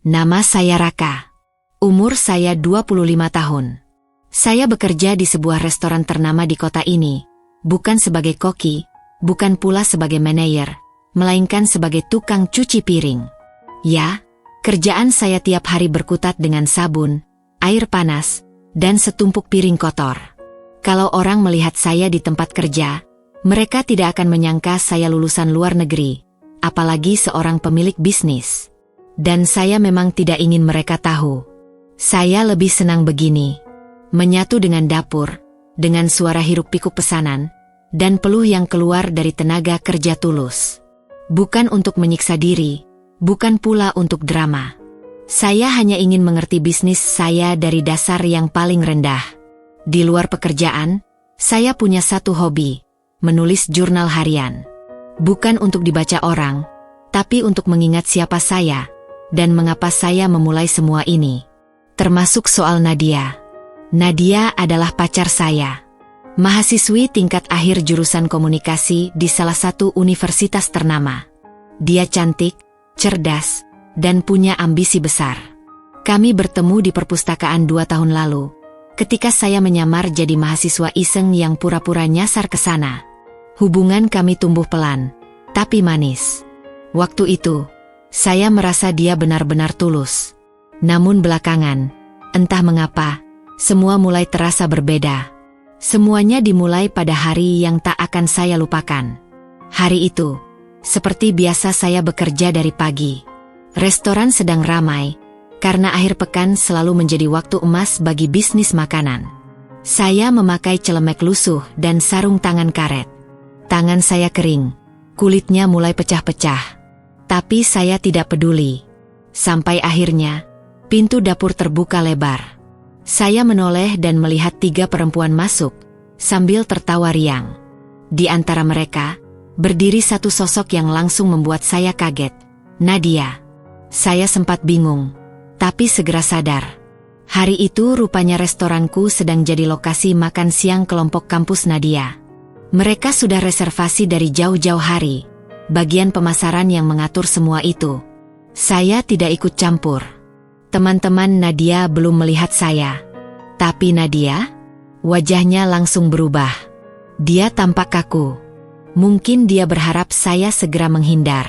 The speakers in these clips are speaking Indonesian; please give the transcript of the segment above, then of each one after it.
Nama saya Raka. Umur saya 25 tahun. Saya bekerja di sebuah restoran ternama di kota ini, bukan sebagai koki, bukan pula sebagai manajer, melainkan sebagai tukang cuci piring. Ya, kerjaan saya tiap hari berkutat dengan sabun, air panas, dan setumpuk piring kotor. Kalau orang melihat saya di tempat kerja, mereka tidak akan menyangka saya lulusan luar negeri, apalagi seorang pemilik bisnis. Dan saya memang tidak ingin mereka tahu. Saya lebih senang begini. Menyatu dengan dapur, dengan suara hiruk-pikuk pesanan, dan peluh yang keluar dari tenaga kerja tulus. Bukan untuk menyiksa diri, bukan pula untuk drama. Saya hanya ingin mengerti bisnis saya dari dasar yang paling rendah. Di luar pekerjaan, saya punya satu hobi, menulis jurnal harian. Bukan untuk dibaca orang, tapi untuk mengingat siapa saya, dan mengapa saya memulai semua ini. Termasuk soal Nadia. Nadia adalah pacar saya. Mahasiswi tingkat akhir jurusan komunikasi di salah satu universitas ternama. Dia cantik, cerdas, dan punya ambisi besar. Kami bertemu di perpustakaan 2 tahun lalu, ketika saya menyamar jadi mahasiswa iseng yang pura-pura nyasar ke sana. Hubungan kami tumbuh pelan, tapi manis. Waktu itu, saya merasa dia benar-benar tulus. Namun belakangan, entah mengapa, semua mulai terasa berbeda. Semuanya dimulai pada hari yang tak akan saya lupakan. Hari itu, seperti biasa saya bekerja dari pagi. Restoran sedang ramai, karena akhir pekan selalu menjadi waktu emas bagi bisnis makanan. Saya memakai celemek lusuh dan sarung tangan karet. Tangan saya kering, kulitnya mulai pecah-pecah. Tapi saya tidak peduli. Sampai akhirnya, pintu dapur terbuka lebar. Saya menoleh dan melihat 3 perempuan masuk, sambil tertawa riang. Di antara mereka, berdiri satu sosok yang langsung membuat saya kaget. Nadia. Saya sempat bingung, tapi segera sadar. Hari itu rupanya restoranku sedang jadi lokasi makan siang kelompok kampus Nadia. Mereka sudah reservasi dari jauh-jauh hari. Bagian pemasaran yang mengatur semua itu. Saya tidak ikut campur. Teman-teman Nadia belum melihat saya. Tapi Nadia, wajahnya langsung berubah. Dia tampak kaku. Mungkin dia berharap saya segera menghindar.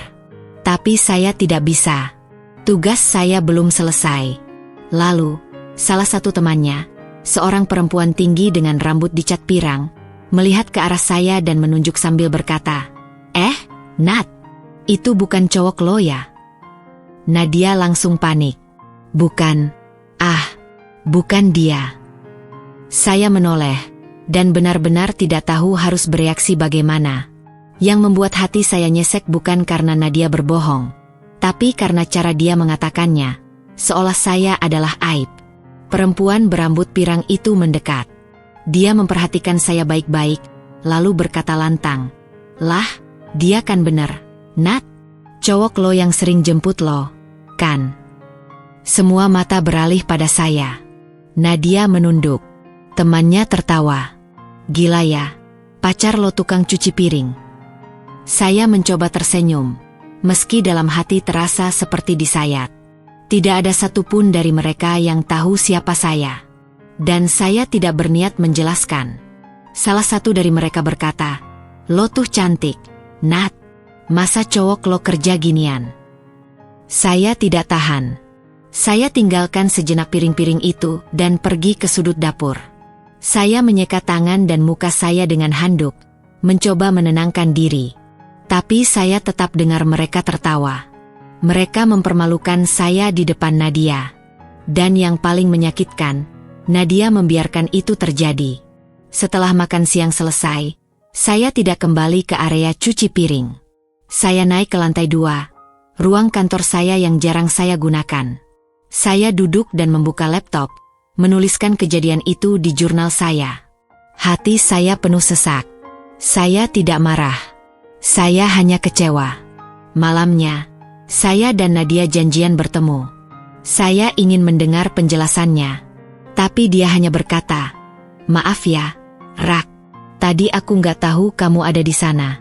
Tapi saya tidak bisa. Tugas saya belum selesai. Lalu, salah satu temannya, seorang perempuan tinggi dengan rambut dicat pirang, melihat ke arah saya dan menunjuk sambil berkata, Nat, itu bukan cowok lo ya? Nadia langsung panik. Bukan dia. Saya menoleh, dan benar-benar tidak tahu harus bereaksi bagaimana. Yang membuat hati saya nyesek bukan karena Nadia berbohong, tapi karena cara dia mengatakannya, seolah saya adalah aib. Perempuan berambut pirang itu mendekat. Dia memperhatikan saya baik-baik, lalu berkata lantang, "Lah, dia kan bener, Nat. Cowok lo yang sering jemput lo, kan?" Semua mata beralih pada saya. Nadia menunduk. Temannya tertawa. "Gila ya, pacar lo tukang cuci piring." Saya mencoba tersenyum, meski dalam hati terasa seperti disayat. Tidak ada satupun dari mereka yang tahu siapa saya. Dan saya tidak berniat menjelaskan. Salah satu dari mereka berkata, "Lo tuh cantik, Nat. Masa cowok lo kerja ginian?" Saya tidak tahan. Saya tinggalkan sejenak piring-piring itu dan pergi ke sudut dapur. Saya menyeka tangan dan muka saya dengan handuk, mencoba menenangkan diri. Tapi saya tetap dengar mereka tertawa. Mereka mempermalukan saya di depan Nadia. Dan yang paling menyakitkan, Nadia membiarkan itu terjadi. Setelah makan siang selesai, saya tidak kembali ke area cuci piring. Saya naik ke lantai 2, ruang kantor saya yang jarang saya gunakan. Saya duduk dan membuka laptop, menuliskan kejadian itu di jurnal saya. Hati saya penuh sesak. Saya tidak marah. Saya hanya kecewa. Malamnya, saya dan Nadia janjian bertemu. Saya ingin mendengar penjelasannya. Tapi dia hanya berkata, "Maaf ya, Rak. Tadi aku nggak tahu kamu ada di sana."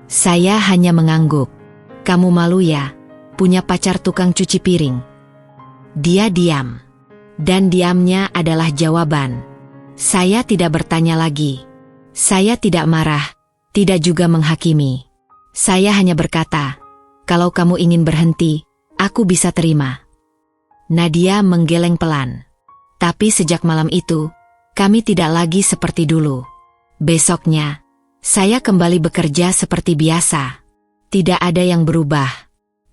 Saya hanya mengangguk. "Kamu malu ya, punya pacar tukang cuci piring?" Dia diam. Dan diamnya adalah jawaban. Saya tidak bertanya lagi. Saya tidak marah, tidak juga menghakimi. Saya hanya berkata, kalau kamu ingin berhenti, aku bisa terima. Nadia menggeleng pelan. Tapi sejak malam itu, kami tidak lagi seperti dulu. Besoknya, saya kembali bekerja seperti biasa. Tidak ada yang berubah.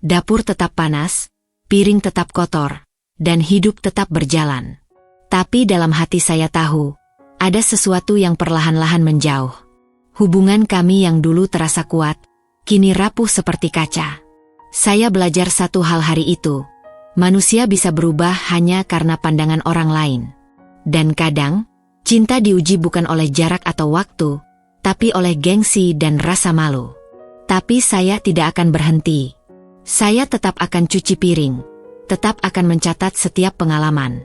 Dapur tetap panas, piring tetap kotor, dan hidup tetap berjalan. Tapi dalam hati saya tahu, ada sesuatu yang perlahan-lahan menjauh. Hubungan kami yang dulu terasa kuat, kini rapuh seperti kaca. Saya belajar satu hal hari itu. Manusia bisa berubah hanya karena pandangan orang lain. Dan kadang, cinta diuji bukan oleh jarak atau waktu, tapi oleh gengsi dan rasa malu. Tapi saya tidak akan berhenti. Saya tetap akan cuci piring, tetap akan mencatat setiap pengalaman.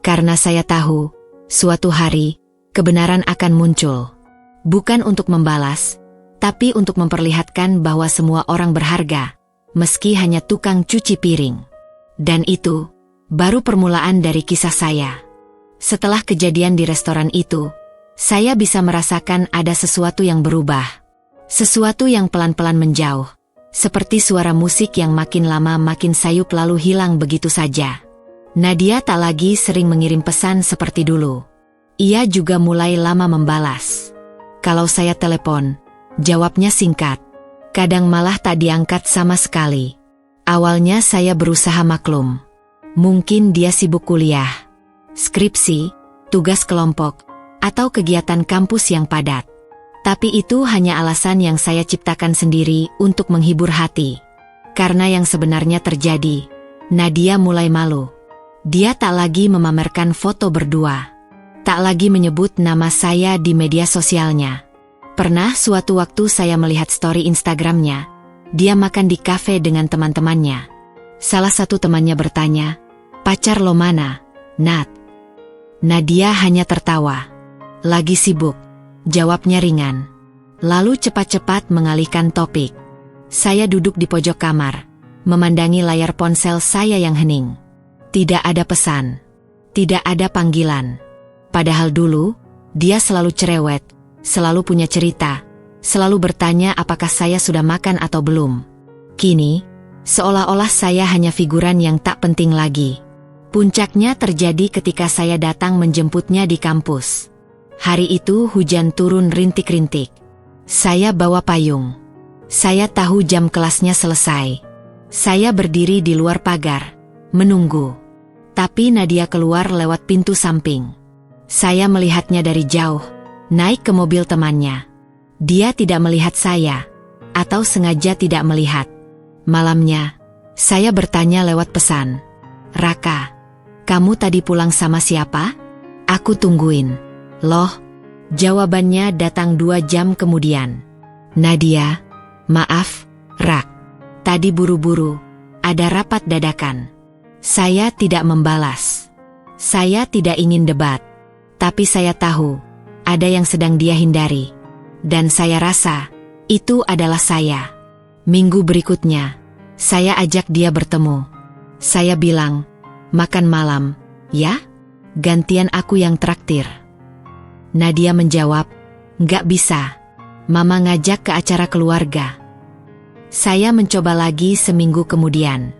Karena saya tahu, suatu hari, kebenaran akan muncul. Bukan untuk membalas, tapi untuk memperlihatkan bahwa semua orang berharga, meski hanya tukang cuci piring. Dan itu, baru permulaan dari kisah saya. Setelah kejadian di restoran itu, saya bisa merasakan ada sesuatu yang berubah. Sesuatu yang pelan-pelan menjauh. Seperti suara musik yang makin lama makin sayup lalu hilang begitu saja. Nadia tak lagi sering mengirim pesan seperti dulu. Ia juga mulai lama membalas. Kalau saya telepon, jawabnya singkat. Kadang malah tak diangkat sama sekali. Awalnya saya berusaha maklum. Mungkin dia sibuk kuliah, skripsi, tugas kelompok, atau kegiatan kampus yang padat. Tapi itu hanya alasan yang saya ciptakan sendiri untuk menghibur hati. Karena yang sebenarnya terjadi, Nadia mulai malu. Dia tak lagi memamerkan foto berdua. Tak lagi menyebut nama saya di media sosialnya. Pernah suatu waktu saya melihat story Instagramnya. Dia makan di kafe dengan teman-temannya. Salah satu temannya bertanya, "Pacar lo mana, Nat?" Nadia hanya tertawa. "Lagi sibuk," jawabnya ringan. Lalu cepat-cepat mengalihkan topik. Saya duduk di pojok kamar, memandangi layar ponsel saya yang hening. Tidak ada pesan, tidak ada panggilan. Padahal dulu, dia selalu cerewet, selalu punya cerita, selalu bertanya apakah saya sudah makan atau belum. Kini, seolah-olah saya hanya figuran yang tak penting lagi. Puncaknya terjadi ketika saya datang menjemputnya di kampus. Hari itu hujan turun rintik-rintik. Saya bawa payung. Saya tahu jam kelasnya selesai. Saya berdiri di luar pagar, menunggu. Tapi Nadia keluar lewat pintu samping. Saya melihatnya dari jauh, naik ke mobil temannya. Dia tidak melihat saya, atau sengaja tidak melihat. Malamnya, saya bertanya lewat pesan. "Raka, kamu tadi pulang sama siapa? Aku tungguin." "Loh," jawabannya datang 2 jam kemudian. "Nadia, maaf, Rak. Tadi buru-buru, ada rapat dadakan." Saya tidak membalas. Saya tidak ingin debat. Tapi saya tahu, ada yang sedang dia hindari. Dan saya rasa, itu adalah saya. Minggu berikutnya, saya ajak dia bertemu. Saya bilang, "Makan malam, ya? Gantian aku yang traktir." Nadia menjawab, "Nggak bisa. Mama ngajak ke acara keluarga." Saya mencoba lagi seminggu kemudian.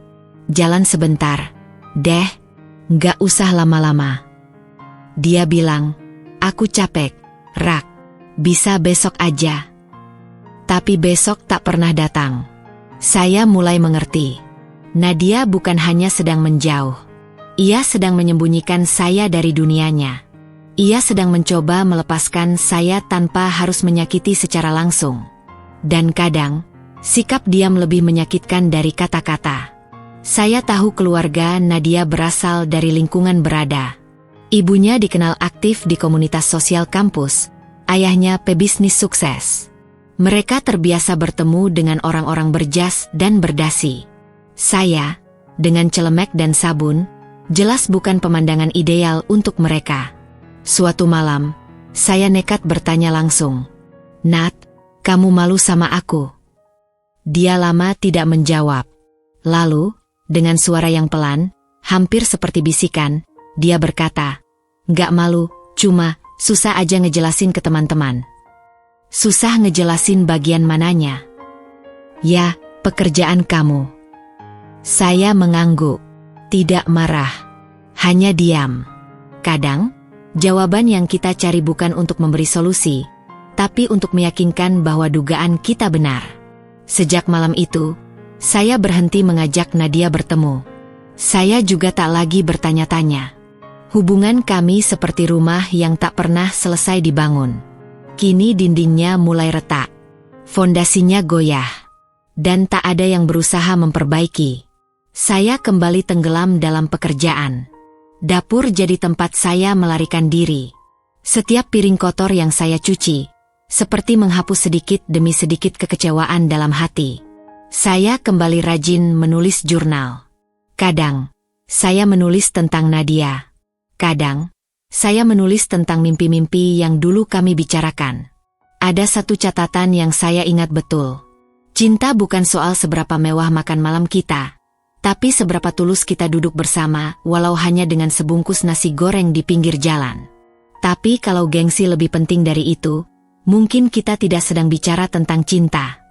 "Jalan sebentar, deh. Nggak usah lama-lama." Dia bilang, "Aku capek, Rak. Bisa besok aja." Tapi besok tak pernah datang. Saya mulai mengerti. Nadia bukan hanya sedang menjauh. Ia sedang menyembunyikan saya dari dunianya. Ia sedang mencoba melepaskan saya tanpa harus menyakiti secara langsung. Dan kadang, sikap diam lebih menyakitkan dari kata-kata. Saya tahu keluarga Nadia berasal dari lingkungan berada. Ibunya dikenal aktif di komunitas sosial kampus, ayahnya pebisnis sukses. Mereka terbiasa bertemu dengan orang-orang berjas dan berdasi. Saya, dengan celemek dan sabun, jelas bukan pemandangan ideal untuk mereka. Suatu malam, saya nekat bertanya langsung, "Nat, kamu malu sama aku?" Dia lama tidak menjawab. Lalu, dengan suara yang pelan, Hampir seperti bisikan, dia berkata, "Nggak malu, cuma susah aja ngejelasin ke teman-teman." "Susah ngejelasin bagian mananya?" "Ya, pekerjaan kamu." Saya mengangguk, tidak marah, hanya diam. Kadang, jawaban yang kita cari bukan untuk memberi solusi, tapi untuk meyakinkan bahwa dugaan kita benar. Sejak malam itu, saya berhenti mengajak Nadia bertemu. Saya juga tak lagi bertanya-tanya. Hubungan kami seperti rumah yang tak pernah selesai dibangun. Kini dindingnya mulai retak, fondasinya goyah, dan tak ada yang berusaha memperbaiki. Saya kembali tenggelam dalam pekerjaan. Dapur jadi tempat saya melarikan diri. Setiap piring kotor yang saya cuci, seperti menghapus sedikit demi sedikit kekecewaan dalam hati. Saya kembali rajin menulis jurnal. Kadang, saya menulis tentang Nadia. Kadang, saya menulis tentang mimpi-mimpi yang dulu kami bicarakan. Ada satu catatan yang saya ingat betul. Cinta bukan soal seberapa mewah makan malam kita, tapi seberapa tulus kita duduk bersama, walau hanya dengan sebungkus nasi goreng di pinggir jalan. Tapi kalau gengsi lebih penting dari itu, mungkin kita tidak sedang bicara tentang cinta.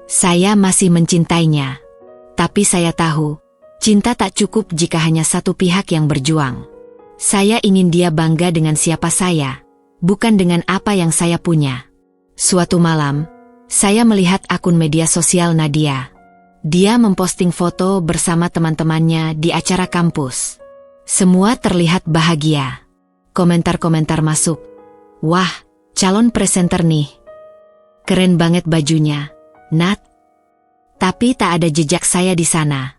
Saya masih mencintainya, tapi saya tahu, cinta tak cukup jika hanya satu pihak yang berjuang. Saya ingin dia bangga dengan siapa saya, bukan dengan apa yang saya punya. Suatu malam, saya melihat akun media sosial Nadia. Dia memposting foto bersama teman-temannya di acara kampus. Semua terlihat bahagia. Komentar-komentar masuk. "Wah, calon presenter nih. Keren banget bajunya, Nat." Tapi tak ada jejak saya di sana.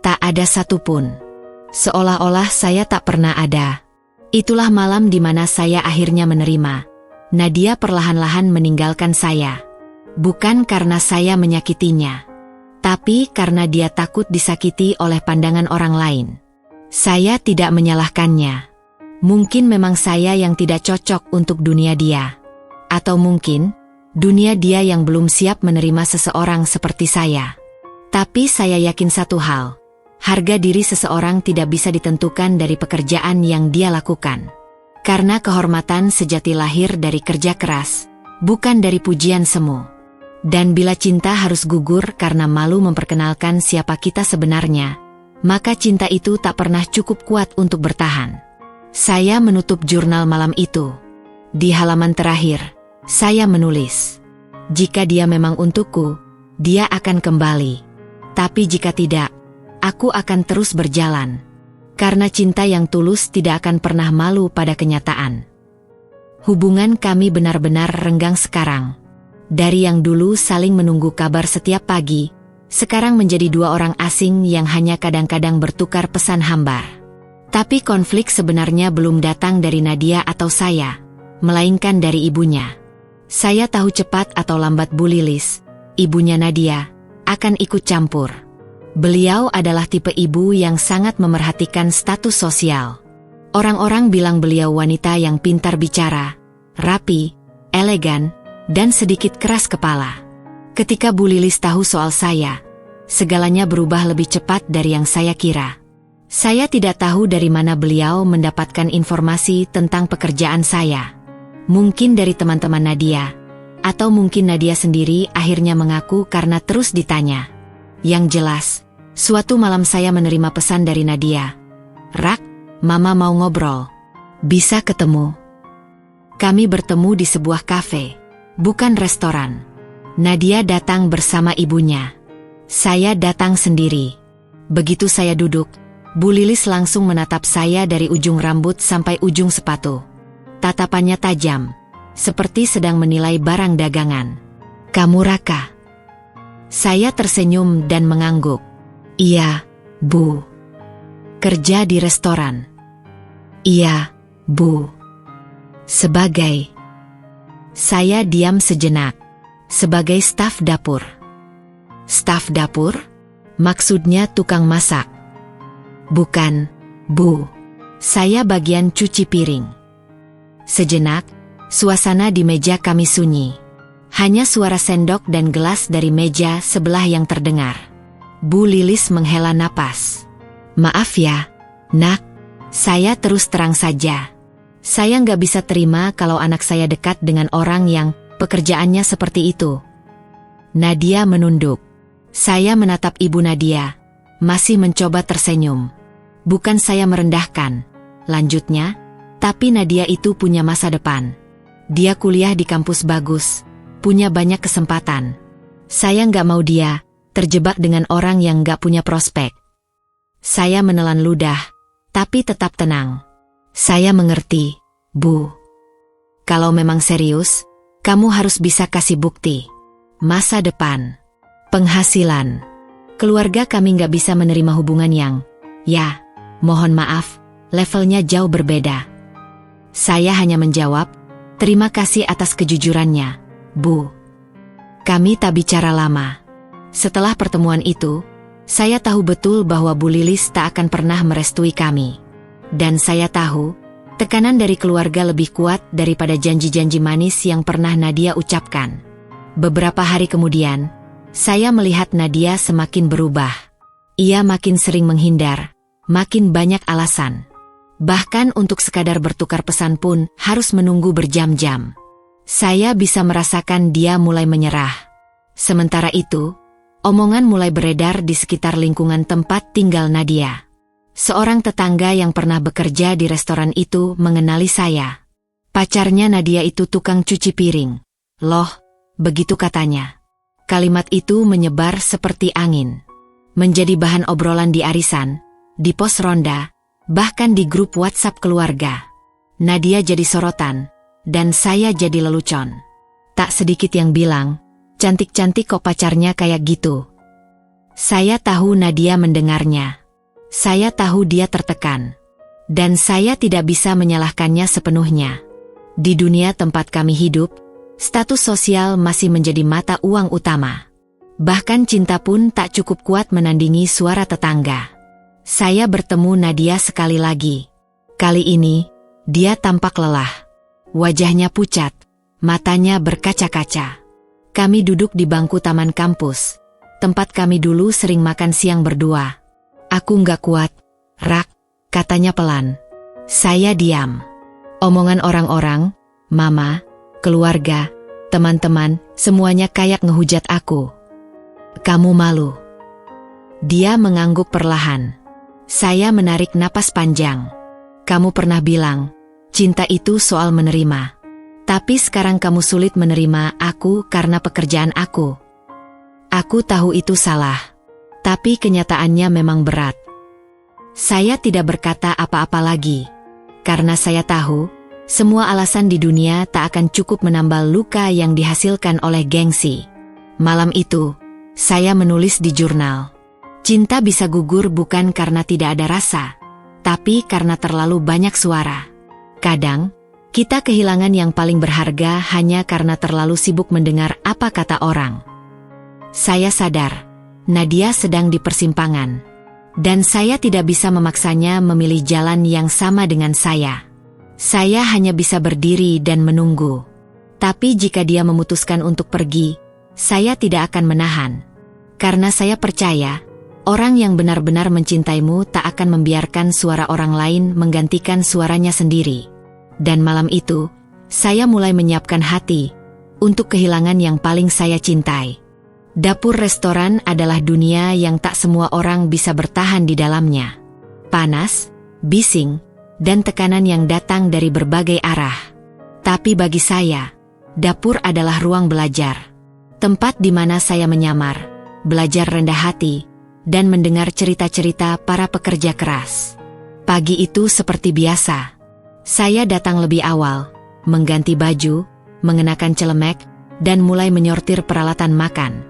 Tak ada satupun. Seolah-olah saya tak pernah ada. Itulah malam di mana saya akhirnya menerima. Nadia perlahan-lahan meninggalkan saya. Bukan karena saya menyakitinya, tapi karena dia takut disakiti oleh pandangan orang lain. Saya tidak menyalahkannya. Mungkin memang saya yang tidak cocok untuk dunia dia. Atau mungkin, dunia dia yang belum siap menerima seseorang seperti saya. Tapi saya yakin satu hal. Harga diri seseorang tidak bisa ditentukan dari pekerjaan yang dia lakukan. Karena kehormatan sejati lahir dari kerja keras, bukan dari pujian semu. Dan bila cinta harus gugur karena malu memperkenalkan siapa kita sebenarnya, maka cinta itu tak pernah cukup kuat untuk bertahan. Saya menutup jurnal malam itu. Di halaman terakhir, saya menulis, "Jika dia memang untukku, dia akan kembali. Tapi jika tidak, aku akan terus berjalan." Karena cinta yang tulus tidak akan pernah malu pada kenyataan. Hubungan kami benar-benar renggang sekarang. Dari yang dulu saling menunggu kabar setiap pagi, sekarang menjadi dua orang asing yang hanya kadang-kadang bertukar pesan hambar. Tapi konflik sebenarnya belum datang dari Nadia atau saya, melainkan dari ibunya. Saya tahu cepat atau lambat Bu Lilis, ibunya Nadia, akan ikut campur. Beliau adalah tipe ibu yang sangat memerhatikan status sosial. Orang-orang bilang beliau wanita yang pintar bicara, rapi, elegan, dan sedikit keras kepala. Ketika Bu Lilis tahu soal saya, segalanya berubah lebih cepat dari yang saya kira. Saya tidak tahu dari mana beliau mendapatkan informasi tentang pekerjaan saya. Mungkin dari teman-teman Nadia, atau mungkin Nadia sendiri akhirnya mengaku karena terus ditanya. Yang jelas, suatu malam saya menerima pesan dari Nadia. "Rak, Mama mau ngobrol. Bisa ketemu?" Kami bertemu di sebuah kafe, bukan restoran. Nadia datang bersama ibunya. Saya datang sendiri. Begitu saya duduk, Bu Lilis langsung menatap saya dari ujung rambut sampai ujung sepatu. Tatapannya tajam, seperti sedang menilai barang dagangan. "Kamu Raka?" Saya tersenyum dan mengangguk. "Iya, Bu." "Kerja di restoran?" "Iya, Bu." "Sebagai?" Saya diam sejenak. "Sebagai staf dapur." "Staf dapur? Maksudnya tukang masak?" "Bukan, Bu. Saya bagian cuci piring." Sejenak, suasana di meja kami sunyi. Hanya suara sendok dan gelas dari meja sebelah yang terdengar. Bu Lilis menghela napas. "Maaf ya, Nak, saya terus terang saja. Saya nggak bisa terima kalau anak saya dekat dengan orang yang pekerjaannya seperti itu. Nadia menunduk. Saya menatap ibu Nadia, masih mencoba tersenyum. Bukan saya merendahkan, lanjutnya, tapi Nadia itu punya masa depan. Dia kuliah di kampus bagus, punya banyak kesempatan. Saya nggak mau dia terjebak dengan orang yang nggak punya prospek. Saya menelan ludah, tapi tetap tenang. Saya mengerti, Bu. Kalau memang serius, kamu harus bisa kasih bukti. Masa depan, penghasilan. Keluarga kami nggak bisa menerima hubungan yang, ya, mohon maaf, levelnya jauh berbeda. Saya hanya menjawab, terima kasih atas kejujurannya, Bu. Kami tak bicara lama. Setelah pertemuan itu, saya tahu betul bahwa Bu Lilis tak akan pernah merestui kami. Dan saya tahu, tekanan dari keluarga lebih kuat daripada janji-janji manis yang pernah Nadia ucapkan. Beberapa hari kemudian, saya melihat Nadia semakin berubah. Ia makin sering menghindar, makin banyak alasan. Bahkan untuk sekadar bertukar pesan pun harus menunggu berjam-jam. Saya bisa merasakan dia mulai menyerah. Sementara itu, omongan mulai beredar di sekitar lingkungan tempat tinggal Nadia. Seorang tetangga yang pernah bekerja di restoran itu mengenali saya. Pacarnya Nadia itu tukang cuci piring. Loh, begitu katanya. Kalimat itu menyebar seperti angin. Menjadi bahan obrolan di arisan, di pos ronda, bahkan di grup WhatsApp keluarga. Nadia jadi sorotan, dan saya jadi lelucon. Tak sedikit yang bilang, cantik-cantik kok pacarnya kayak gitu. Saya tahu Nadia mendengarnya. Saya tahu dia tertekan. Dan saya tidak bisa menyalahkannya sepenuhnya. Di dunia tempat kami hidup, status sosial masih menjadi mata uang utama. Bahkan cinta pun tak cukup kuat menandingi suara tetangga. Saya bertemu Nadia sekali lagi. Kali ini, dia tampak lelah. Wajahnya pucat, matanya berkaca-kaca. Kami duduk di bangku taman kampus, tempat kami dulu sering makan siang berdua. Aku nggak kuat, Rak, katanya pelan. Saya diam. Omongan orang-orang, mama, keluarga, teman-teman, semuanya kayak ngehujat aku. Kamu malu. Dia mengangguk perlahan. Saya menarik napas panjang. Kamu pernah bilang, cinta itu soal menerima. Tapi sekarang kamu sulit menerima aku karena pekerjaan aku. Aku tahu itu salah. Tapi kenyataannya memang berat. Saya tidak berkata apa-apa lagi. Karena saya tahu, semua alasan di dunia tak akan cukup menambal luka yang dihasilkan oleh gengsi. Malam itu, saya menulis di jurnal. Cinta bisa gugur bukan karena tidak ada rasa, tapi karena terlalu banyak suara. Kadang, kita kehilangan yang paling berharga hanya karena terlalu sibuk mendengar apa kata orang. Saya sadar, Nadia sedang di persimpangan. Dan saya tidak bisa memaksanya memilih jalan yang sama dengan saya. Saya hanya bisa berdiri dan menunggu. Tapi jika dia memutuskan untuk pergi, saya tidak akan menahan. Karena saya percaya, orang yang benar-benar mencintaimu tak akan membiarkan suara orang lain menggantikan suaranya sendiri. Dan malam itu, saya mulai menyiapkan hati untuk kehilangan yang paling saya cintai. Dapur restoran adalah dunia yang tak semua orang bisa bertahan di dalamnya. Panas, bising, dan tekanan yang datang dari berbagai arah. Tapi bagi saya, dapur adalah ruang belajar. Tempat di mana saya menyamar, belajar rendah hati, dan mendengar cerita-cerita para pekerja keras. Pagi itu seperti biasa. Saya datang lebih awal, mengganti baju, mengenakan celemek, dan mulai menyortir peralatan makan.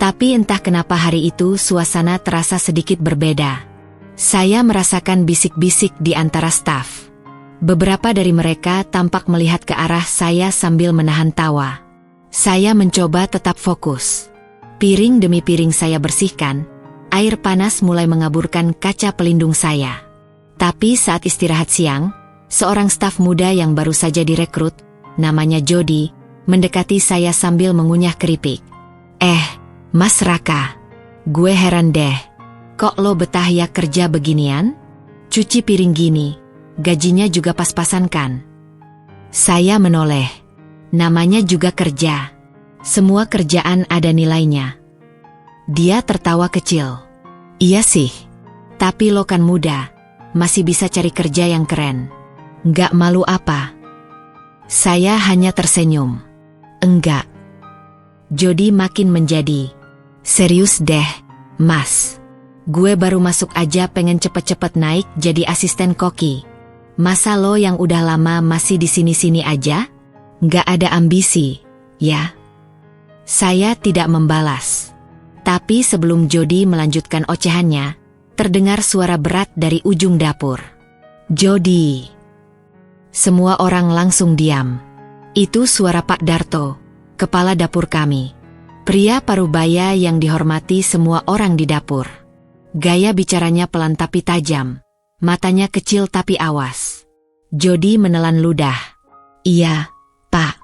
Tapi entah kenapa hari itu suasana terasa sedikit berbeda. Saya merasakan bisik-bisik di antara staf. Beberapa dari mereka tampak melihat ke arah saya sambil menahan tawa. Saya mencoba tetap fokus. Piring demi piring saya bersihkan, air panas mulai mengaburkan kaca pelindung saya. Tapi saat istirahat siang, seorang staf muda yang baru saja direkrut, namanya Jody, mendekati saya sambil mengunyah keripik. Mas Raka, gue heran deh, kok lo betah ya kerja beginian? Cuci piring gini, gajinya juga pas-pasan kan? Saya menoleh. Namanya juga kerja. Semua kerjaan ada nilainya. Dia tertawa kecil. Iya sih. Tapi lo kan muda, masih bisa cari kerja yang keren. Nggak malu apa? Saya hanya tersenyum. Enggak. Jody makin menjadi. Serius deh, Mas. Gue baru masuk aja pengen cepet-cepet naik jadi asisten koki. Masa lo yang udah lama masih di sini-sini aja? Nggak ada ambisi, ya? Saya tidak membalas. Tapi sebelum Jody melanjutkan ocehannya, terdengar suara berat dari ujung dapur. Jody. Semua orang langsung diam. Itu suara Pak Darto, kepala dapur kami. Pria parubaya yang dihormati semua orang di dapur. Gaya bicaranya pelan tapi tajam. Matanya kecil tapi awas. Jody menelan ludah. Iya, Pak.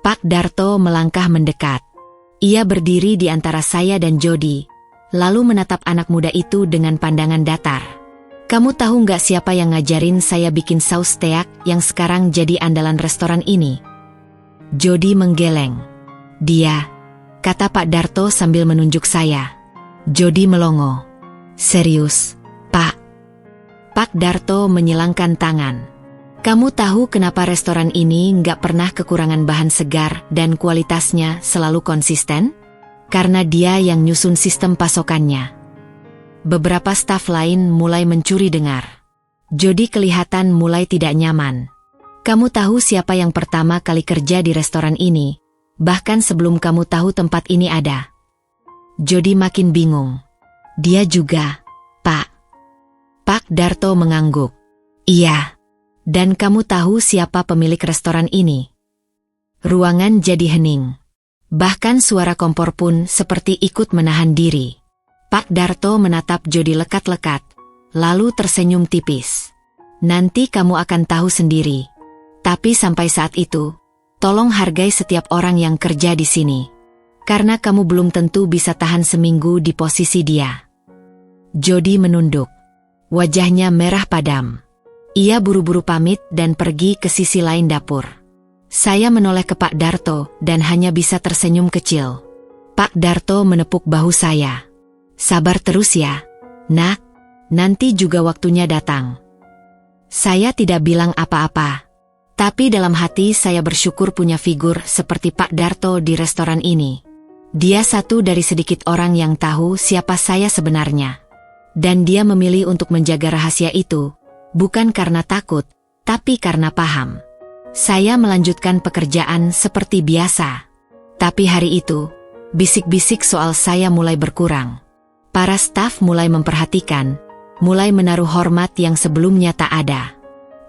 Pak Darto melangkah mendekat. Ia berdiri di antara saya dan Jody, lalu menatap anak muda itu dengan pandangan datar. Kamu tahu nggak siapa yang ngajarin saya bikin saus teak yang sekarang jadi andalan restoran ini? Jody menggeleng. Dia, kata Pak Darto sambil menunjuk saya. Jody melongo. Serius, Pak? Pak Darto menyilangkan tangan. Kamu tahu kenapa restoran ini nggak pernah kekurangan bahan segar dan kualitasnya selalu konsisten? Karena dia yang nyusun sistem pasokannya. Beberapa staf lain mulai mencuri dengar. Jody kelihatan mulai tidak nyaman. Kamu tahu siapa yang pertama kali kerja di restoran ini, bahkan sebelum kamu tahu tempat ini ada? Jody makin bingung. Dia juga, Pak. Pak Darto mengangguk. Iya. Dan kamu tahu siapa pemilik restoran ini? Ruangan jadi hening. Bahkan suara kompor pun seperti ikut menahan diri. Pak Darto menatap Jody lekat-lekat, lalu tersenyum tipis. Nanti kamu akan tahu sendiri. Tapi sampai saat itu, tolong hargai setiap orang yang kerja di sini. Karena kamu belum tentu bisa tahan seminggu di posisi dia. Jody menunduk. Wajahnya merah padam. Ia buru-buru pamit dan pergi ke sisi lain dapur. Saya menoleh ke Pak Darto dan hanya bisa tersenyum kecil. Pak Darto menepuk bahu saya. Sabar terus ya, Nak. Nanti juga waktunya datang. Saya tidak bilang apa-apa. Tapi dalam hati saya bersyukur punya figur seperti Pak Darto di restoran ini. Dia satu dari sedikit orang yang tahu siapa saya sebenarnya. Dan dia memilih untuk menjaga rahasia itu. Bukan karena takut, tapi karena paham. Saya melanjutkan pekerjaan seperti biasa. Tapi hari itu, bisik-bisik soal saya mulai berkurang. Para staf mulai memperhatikan, mulai menaruh hormat yang sebelumnya tak ada.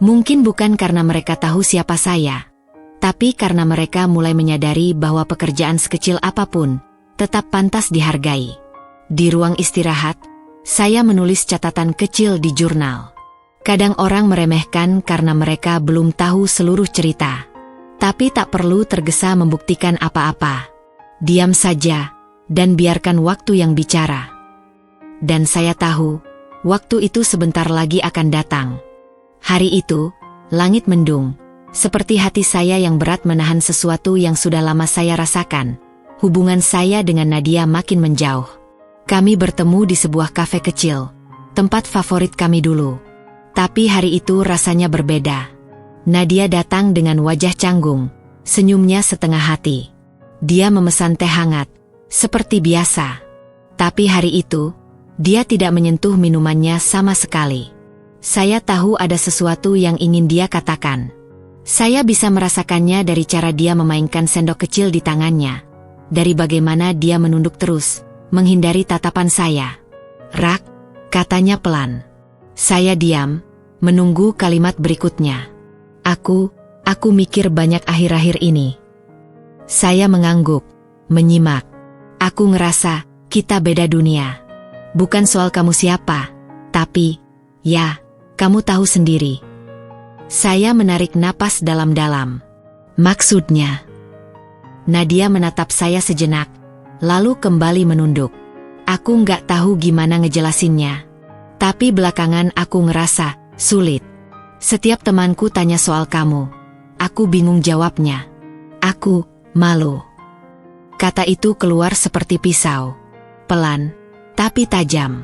Mungkin bukan karena mereka tahu siapa saya, tapi karena mereka mulai menyadari bahwa pekerjaan sekecil apapun tetap pantas dihargai. Di ruang istirahat, saya menulis catatan kecil di jurnal. Kadang orang meremehkan karena mereka belum tahu seluruh cerita. Tapi tak perlu tergesa membuktikan apa-apa. Diam saja, dan biarkan waktu yang bicara. Dan saya tahu, waktu itu sebentar lagi akan datang. Hari itu, langit mendung, seperti hati saya yang berat menahan sesuatu yang sudah lama saya rasakan. Hubungan saya dengan Nadia makin menjauh. Kami bertemu di sebuah kafe kecil, tempat favorit kami dulu. Tapi hari itu rasanya berbeda. Nadia datang dengan wajah canggung, senyumnya setengah hati. Dia memesan teh hangat, seperti biasa. Tapi hari itu, dia tidak menyentuh minumannya sama sekali. Saya tahu ada sesuatu yang ingin dia katakan. Saya bisa merasakannya dari cara dia memainkan sendok kecil di tangannya. Dari bagaimana dia menunduk terus, menghindari tatapan saya. Rak, katanya pelan. Saya diam, menunggu kalimat berikutnya. Aku mikir banyak akhir-akhir ini. Saya mengangguk, menyimak. Aku ngerasa, kita beda dunia. Bukan soal kamu siapa, tapi, ya, kamu tahu sendiri. Saya menarik napas dalam-dalam. Maksudnya? Nadia menatap saya sejenak, lalu kembali menunduk. Aku nggak tahu gimana ngejelasinnya. Tapi belakangan aku ngerasa sulit. Setiap temanku tanya soal kamu. Aku bingung jawabnya. Aku malu. Kata itu keluar seperti pisau. Pelan, tapi tajam.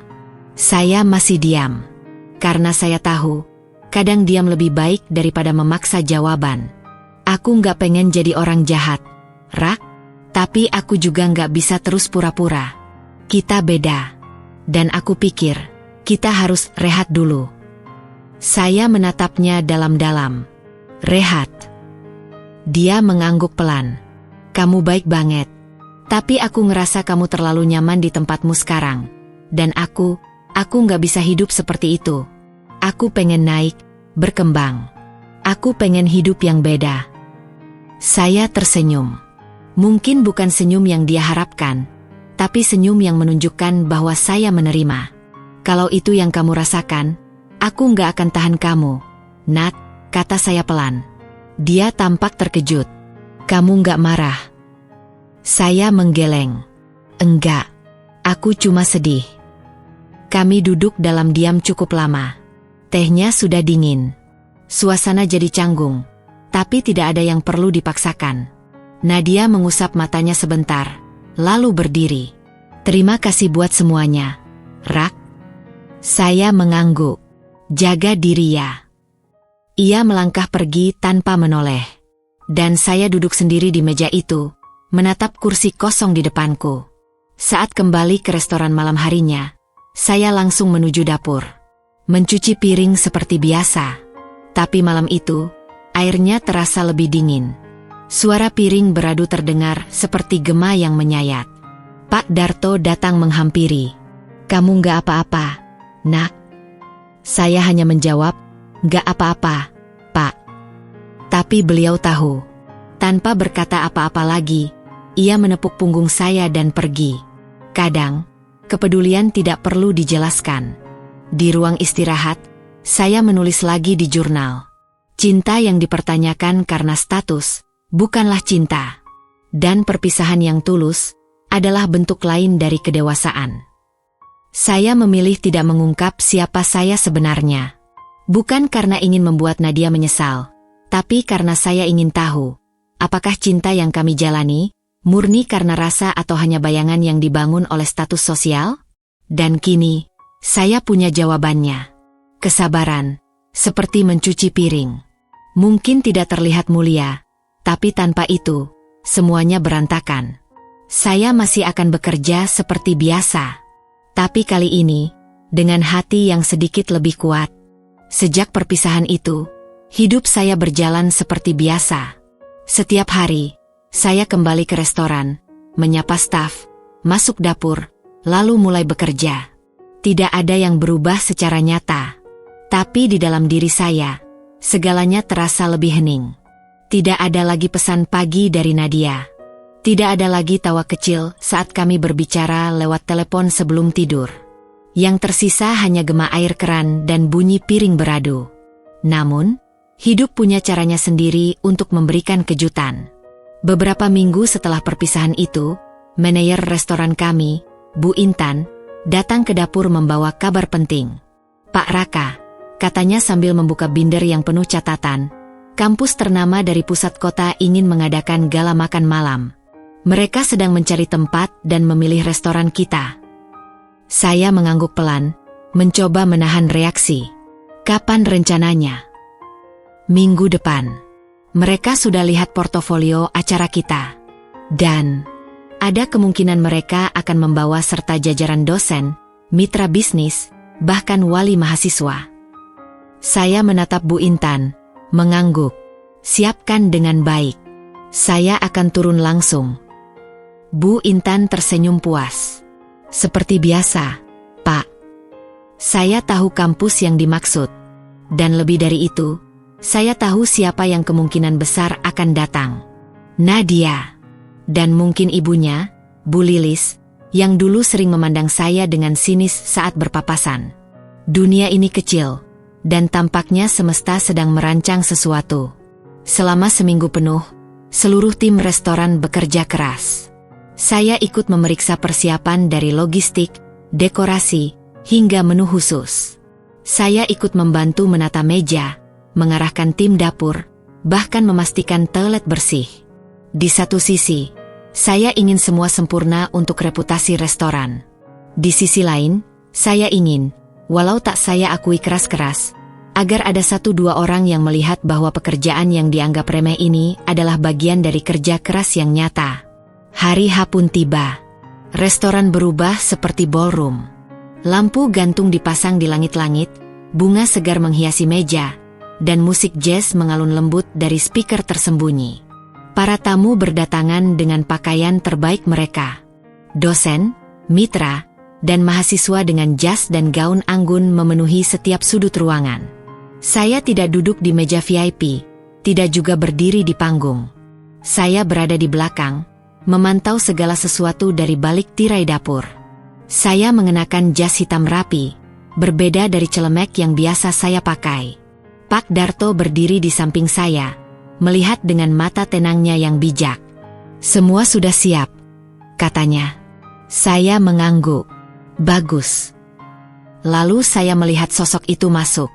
Saya masih diam. Karena saya tahu, kadang diam lebih baik daripada memaksa jawaban. Aku nggak pengen jadi orang jahat, Rak. Tapi aku juga nggak bisa terus pura-pura. Kita beda. Dan aku pikir, kita harus rehat dulu. Saya menatapnya dalam-dalam. Rehat. Dia mengangguk pelan. Kamu baik banget. Tapi aku ngerasa kamu terlalu nyaman di tempatmu sekarang. Dan aku nggak bisa hidup seperti itu. Aku pengen naik, berkembang. Aku pengen hidup yang beda. Saya tersenyum. Mungkin bukan senyum yang dia harapkan, tapi senyum yang menunjukkan bahwa saya menerima. Kalau itu yang kamu rasakan, aku nggak akan tahan kamu, Nat, kata saya pelan. Dia tampak terkejut. Kamu nggak marah? Saya menggeleng. Enggak, aku cuma sedih. Kami duduk dalam diam cukup lama. Tehnya sudah dingin. Suasana jadi canggung. Tapi tidak ada yang perlu dipaksakan. Nadia mengusap matanya sebentar, lalu berdiri. Terima kasih buat semuanya, Rak. Saya mengangguk. Jaga diri ya. Ia melangkah pergi tanpa menoleh. Dan saya duduk sendiri di meja itu, menatap kursi kosong di depanku. Saat kembali ke restoran malam harinya, saya langsung menuju dapur. Mencuci piring seperti biasa. Tapi malam itu, airnya terasa lebih dingin. Suara piring beradu terdengar seperti gema yang menyayat. Pak Darto datang menghampiri. Kamu nggak apa-apa, Nak? Saya hanya menjawab, nggak apa-apa, Pak. Tapi beliau tahu. Tanpa berkata apa-apa lagi, ia menepuk punggung saya dan pergi. Kadang, kepedulian tidak perlu dijelaskan. Di ruang istirahat, saya menulis lagi di jurnal. Cinta yang dipertanyakan karena status, bukanlah cinta. Dan perpisahan yang tulus, adalah bentuk lain dari kedewasaan. Saya memilih tidak mengungkap siapa saya sebenarnya. Bukan karena ingin membuat Nadia menyesal, tapi karena saya ingin tahu, apakah cinta yang kami jalani, murni karena rasa atau hanya bayangan yang dibangun oleh status sosial? Dan kini, saya punya jawabannya. Kesabaran, seperti mencuci piring. Mungkin tidak terlihat mulia, tapi tanpa itu, semuanya berantakan. Saya masih akan bekerja seperti biasa. Tapi kali ini, dengan hati yang sedikit lebih kuat. Sejak perpisahan itu, hidup saya berjalan seperti biasa. Setiap hari, saya kembali ke restoran, menyapa staf, masuk dapur, lalu mulai bekerja. Tidak ada yang berubah secara nyata. Tapi di dalam diri saya, segalanya terasa lebih hening. Tidak ada lagi pesan pagi dari Nadia. Tidak ada lagi tawa kecil saat kami berbicara lewat telepon sebelum tidur. Yang tersisa hanya gema air keran dan bunyi piring beradu. Namun, hidup punya caranya sendiri untuk memberikan kejutan. Beberapa minggu setelah perpisahan itu, manajer restoran kami, Bu Intan, datang ke dapur membawa kabar penting. Pak Raka, katanya sambil membuka binder yang penuh catatan, kampus ternama dari pusat kota ingin mengadakan gala makan malam. Mereka sedang mencari tempat dan memilih restoran kita. Saya mengangguk pelan, mencoba menahan reaksi. Kapan rencananya? Minggu depan. Mereka sudah lihat portofolio acara kita. Dan ada kemungkinan mereka akan membawa serta jajaran dosen, mitra bisnis, bahkan wali mahasiswa. Saya menatap Bu Intan, mengangguk. Siapkan dengan baik. Saya akan turun langsung. Bu Intan tersenyum puas. Seperti biasa, Pak. Saya tahu kampus yang dimaksud. Dan lebih dari itu, saya tahu siapa yang kemungkinan besar akan datang. Nadia. Dan mungkin ibunya, Bu Lilis, yang dulu sering memandang saya dengan sinis saat berpapasan. Dunia ini kecil, dan tampaknya semesta sedang merancang sesuatu. Selama seminggu penuh, seluruh tim restoran bekerja keras. Saya ikut memeriksa persiapan dari logistik, dekorasi, hingga menu khusus. Saya ikut membantu menata meja, mengarahkan tim dapur, bahkan memastikan toilet bersih. Di satu sisi, saya ingin semua sempurna untuk reputasi restoran. Di sisi lain, saya ingin, walau tak saya akui keras-keras, agar ada 1-2 orang yang melihat bahwa pekerjaan yang dianggap remeh ini adalah bagian dari kerja keras yang nyata. Hari H pun tiba. Restoran berubah seperti ballroom. Lampu gantung dipasang di langit-langit, bunga segar menghiasi meja, dan musik jazz mengalun lembut dari speaker tersembunyi. Para tamu berdatangan dengan pakaian terbaik mereka. Dosen, mitra, dan mahasiswa dengan jas dan gaun anggun memenuhi setiap sudut ruangan. Saya tidak duduk di meja VIP, tidak juga berdiri di panggung. Saya berada di belakang, memantau segala sesuatu dari balik tirai dapur. Saya mengenakan jas hitam rapi, berbeda dari celemek yang biasa saya pakai. Pak Darto berdiri di samping saya, melihat dengan mata tenangnya yang bijak. "Semua sudah siap," katanya. Saya mengangguk. "Bagus." Lalu saya melihat sosok itu masuk.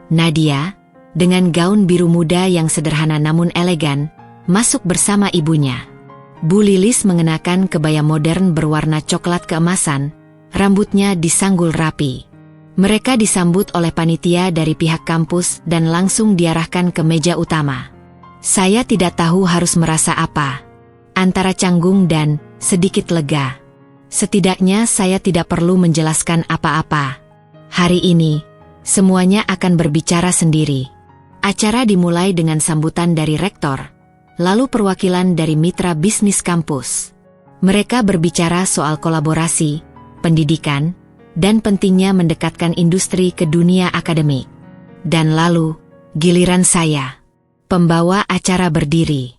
Nadia, dengan gaun biru muda yang sederhana namun elegan, masuk bersama ibunya. Bu Lilis mengenakan kebaya modern berwarna coklat keemasan, rambutnya disanggul rapi. Mereka disambut oleh panitia dari pihak kampus dan langsung diarahkan ke meja utama. Saya tidak tahu harus merasa apa, antara canggung dan sedikit lega. Setidaknya saya tidak perlu menjelaskan apa-apa. Hari ini, semuanya akan berbicara sendiri. Acara dimulai dengan sambutan dari rektor, lalu perwakilan dari mitra bisnis kampus. Mereka berbicara soal kolaborasi, pendidikan, dan pentingnya mendekatkan industri ke dunia akademik. Dan lalu, giliran saya. Pembawa acara berdiri.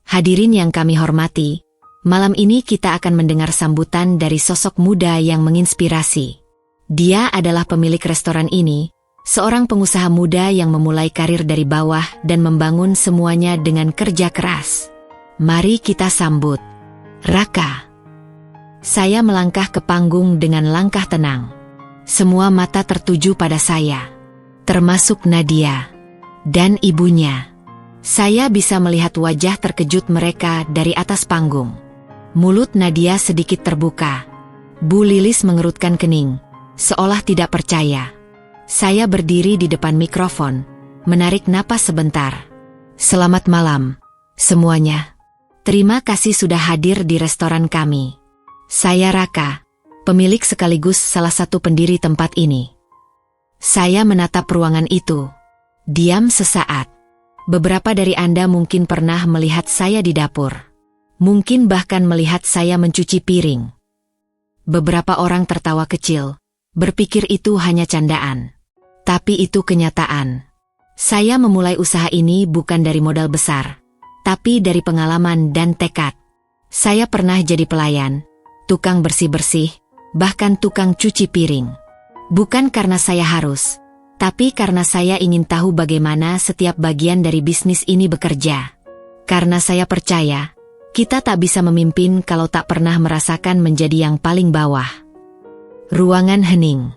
"Hadirin yang kami hormati, malam ini kita akan mendengar sambutan dari sosok muda yang menginspirasi. Dia adalah pemilik restoran ini, seorang pengusaha muda yang memulai karir dari bawah dan membangun semuanya dengan kerja keras. Mari kita sambut Raka." Saya melangkah ke panggung dengan langkah tenang. Semua mata tertuju pada saya, termasuk Nadia dan ibunya. Saya bisa melihat wajah terkejut mereka dari atas panggung. Mulut Nadia sedikit terbuka. Bu Lilis mengerutkan kening, seolah tidak percaya. Saya berdiri di depan mikrofon, menarik napas sebentar. "Selamat malam, semuanya. Terima kasih sudah hadir di restoran kami. Saya Raka, pemilik sekaligus salah satu pendiri tempat ini." Saya menatap ruangan itu. Diam sesaat. Beberapa dari Anda mungkin pernah melihat saya di dapur. Mungkin bahkan melihat saya mencuci piring. Beberapa orang tertawa kecil, berpikir itu hanya candaan. Tapi itu kenyataan. Saya memulai usaha ini bukan dari modal besar, tapi dari pengalaman dan tekad. Saya pernah jadi pelayan, tukang bersih-bersih, bahkan tukang cuci piring. Bukan karena saya harus, tapi karena saya ingin tahu bagaimana setiap bagian dari bisnis ini bekerja. Karena saya percaya, kita tak bisa memimpin kalau tak pernah merasakan menjadi yang paling bawah. Ruangan hening.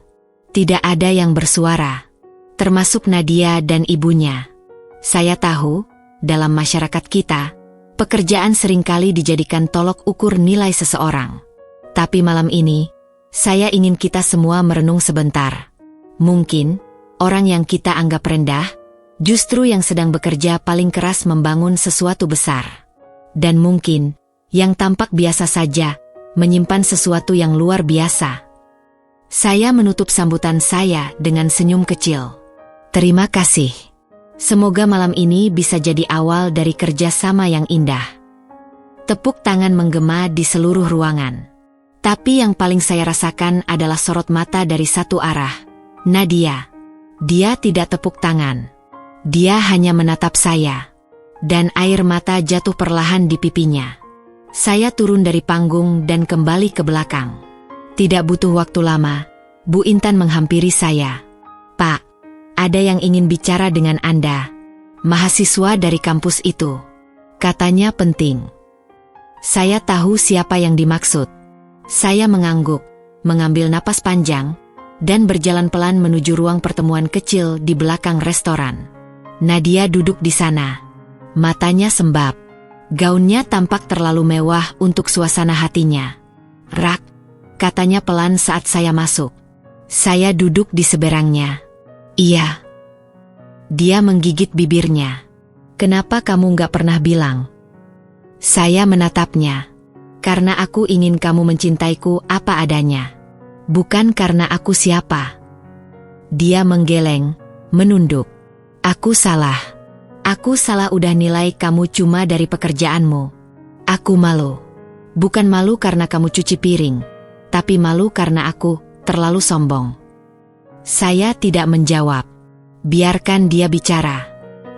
Tidak ada yang bersuara, termasuk Nadia dan ibunya. Saya tahu, dalam masyarakat kita, pekerjaan seringkali dijadikan tolok ukur nilai seseorang. Tapi malam ini, saya ingin kita semua merenung sebentar. Mungkin, orang yang kita anggap rendah, justru yang sedang bekerja paling keras membangun sesuatu besar. Dan mungkin, yang tampak biasa saja, menyimpan sesuatu yang luar biasa. Saya menutup sambutan saya dengan senyum kecil. Terima kasih. Semoga malam ini bisa jadi awal dari kerjasama yang indah. Tepuk tangan menggema di seluruh ruangan. Tapi yang paling saya rasakan adalah sorot mata dari satu arah. Nadia. Dia tidak tepuk tangan. Dia hanya menatap saya. Dan air mata jatuh perlahan di pipinya. Saya turun dari panggung dan kembali ke belakang. Tidak butuh waktu lama, Bu Intan menghampiri saya. "Pak, ada yang ingin bicara dengan Anda. Mahasiswa dari kampus itu," katanya penting. Saya tahu siapa yang dimaksud. Saya mengangguk, mengambil napas panjang, dan berjalan pelan menuju ruang pertemuan kecil di belakang restoran. Nadia duduk di sana. Matanya sembab. Gaunnya tampak terlalu mewah untuk suasana hatinya. "Rak," katanya pelan saat saya masuk. Saya duduk di seberangnya. "Iya." Dia menggigit bibirnya. "Kenapa kamu gak pernah bilang?" Saya menatapnya. "Karena aku ingin kamu mencintaiku apa adanya. Bukan karena aku siapa." Dia menggeleng, menunduk. "Aku salah. Aku salah udah nilai kamu cuma dari pekerjaanmu. Aku malu. Bukan malu karena kamu cuci piring, tapi malu karena aku terlalu sombong." Saya tidak menjawab. Biarkan dia bicara.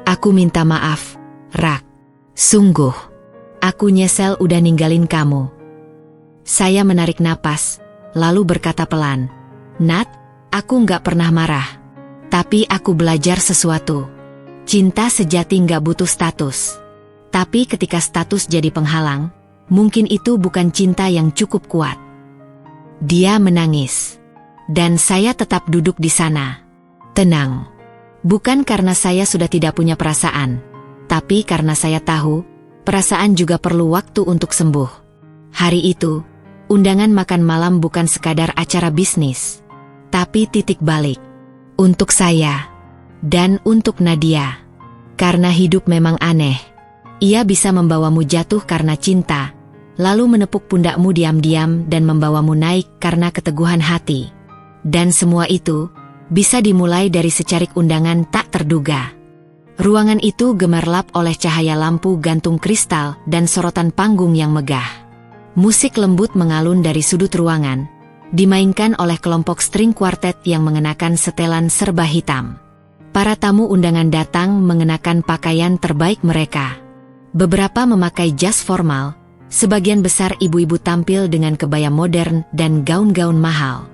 "Aku minta maaf, Rak. Sungguh. Aku nyesel udah ninggalin kamu." Saya menarik napas, lalu berkata pelan, "Nat, aku gak pernah marah. Tapi aku belajar sesuatu. Cinta sejati gak butuh status. Tapi ketika status jadi penghalang, mungkin itu bukan cinta yang cukup kuat." Dia menangis. Dan saya tetap duduk di sana. Tenang. Bukan karena saya sudah tidak punya perasaan, tapi karena saya tahu, perasaan juga perlu waktu untuk sembuh. Hari itu, undangan makan malam bukan sekadar acara bisnis, tapi titik balik. Untuk saya. Dan untuk Nadia. Karena hidup memang aneh. Ia bisa membawamu jatuh karena cinta, lalu menepuk pundakmu diam-diam dan membawamu naik karena keteguhan hati. Dan semua itu bisa dimulai dari secarik undangan tak terduga. Ruangan itu gemerlap oleh cahaya lampu gantung kristal dan sorotan panggung yang megah. Musik lembut mengalun dari sudut ruangan, dimainkan oleh kelompok string quartet yang mengenakan setelan serba hitam. Para tamu undangan datang mengenakan pakaian terbaik mereka. Beberapa memakai jas formal, sebagian besar ibu-ibu tampil dengan kebaya modern dan gaun-gaun mahal.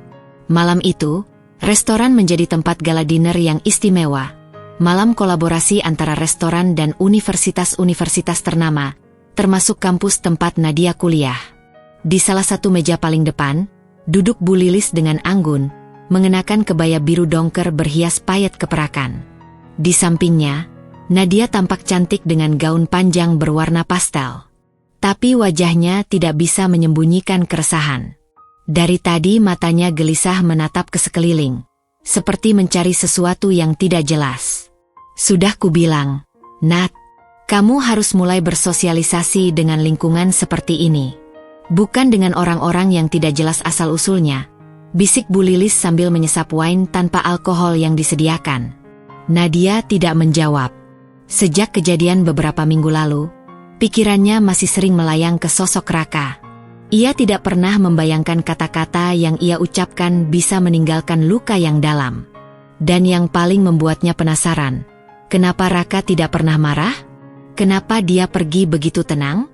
Malam itu, restoran menjadi tempat gala dinner yang istimewa. Malam kolaborasi antara restoran dan universitas-universitas ternama, termasuk kampus tempat Nadia kuliah. Di salah satu meja paling depan, duduk Bu Lilis dengan anggun, mengenakan kebaya biru dongker berhias payet keperakan. Di sampingnya, Nadia tampak cantik dengan gaun panjang berwarna pastel. Tapi wajahnya tidak bisa menyembunyikan keresahan. Dari tadi matanya gelisah menatap ke sekeliling, seperti mencari sesuatu yang tidak jelas. Sudah kubilang, Nat, kamu harus mulai bersosialisasi dengan lingkungan seperti ini. Bukan dengan orang-orang yang tidak jelas asal-usulnya, bisik Bu Lilis sambil menyesap wine tanpa alkohol yang disediakan. Nadia tidak menjawab. Sejak kejadian beberapa minggu lalu, pikirannya masih sering melayang ke sosok Raka. Ia tidak pernah membayangkan kata-kata yang ia ucapkan bisa meninggalkan luka yang dalam. Dan yang paling membuatnya penasaran, kenapa Raka tidak pernah marah? Kenapa dia pergi begitu tenang?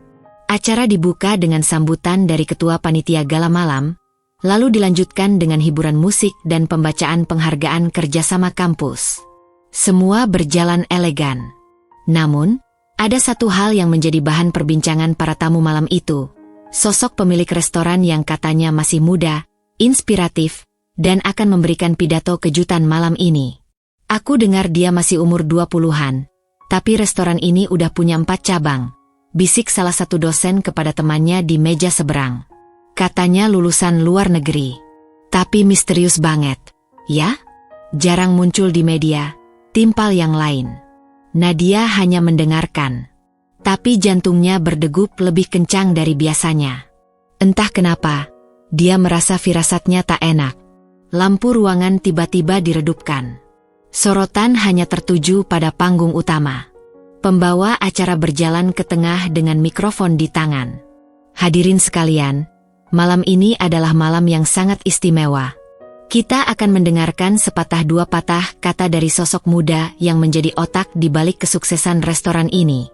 Acara dibuka dengan sambutan dari ketua panitia gala malam, lalu dilanjutkan dengan hiburan musik dan pembacaan penghargaan kerjasama kampus. Semua berjalan elegan. Namun, ada satu hal yang menjadi bahan perbincangan para tamu malam itu. Sosok pemilik restoran yang katanya masih muda, inspiratif, dan akan memberikan pidato kejutan malam ini. Aku dengar dia masih umur 20-an, tapi restoran ini udah punya 4 cabang, bisik salah satu dosen kepada temannya di meja seberang. Katanya lulusan luar negeri. Tapi misterius banget, ya? Jarang muncul di media, timpal yang lain. Nadia hanya mendengarkan. Tapi jantungnya berdegup lebih kencang dari biasanya. Entah kenapa, dia merasa firasatnya tak enak. Lampu ruangan tiba-tiba diredupkan. Sorotan hanya tertuju pada panggung utama. Pembawa acara berjalan ke tengah dengan mikrofon di tangan. Hadirin sekalian, malam ini adalah malam yang sangat istimewa. Kita akan mendengarkan sepatah dua patah kata dari sosok muda yang menjadi otak di balik kesuksesan restoran ini.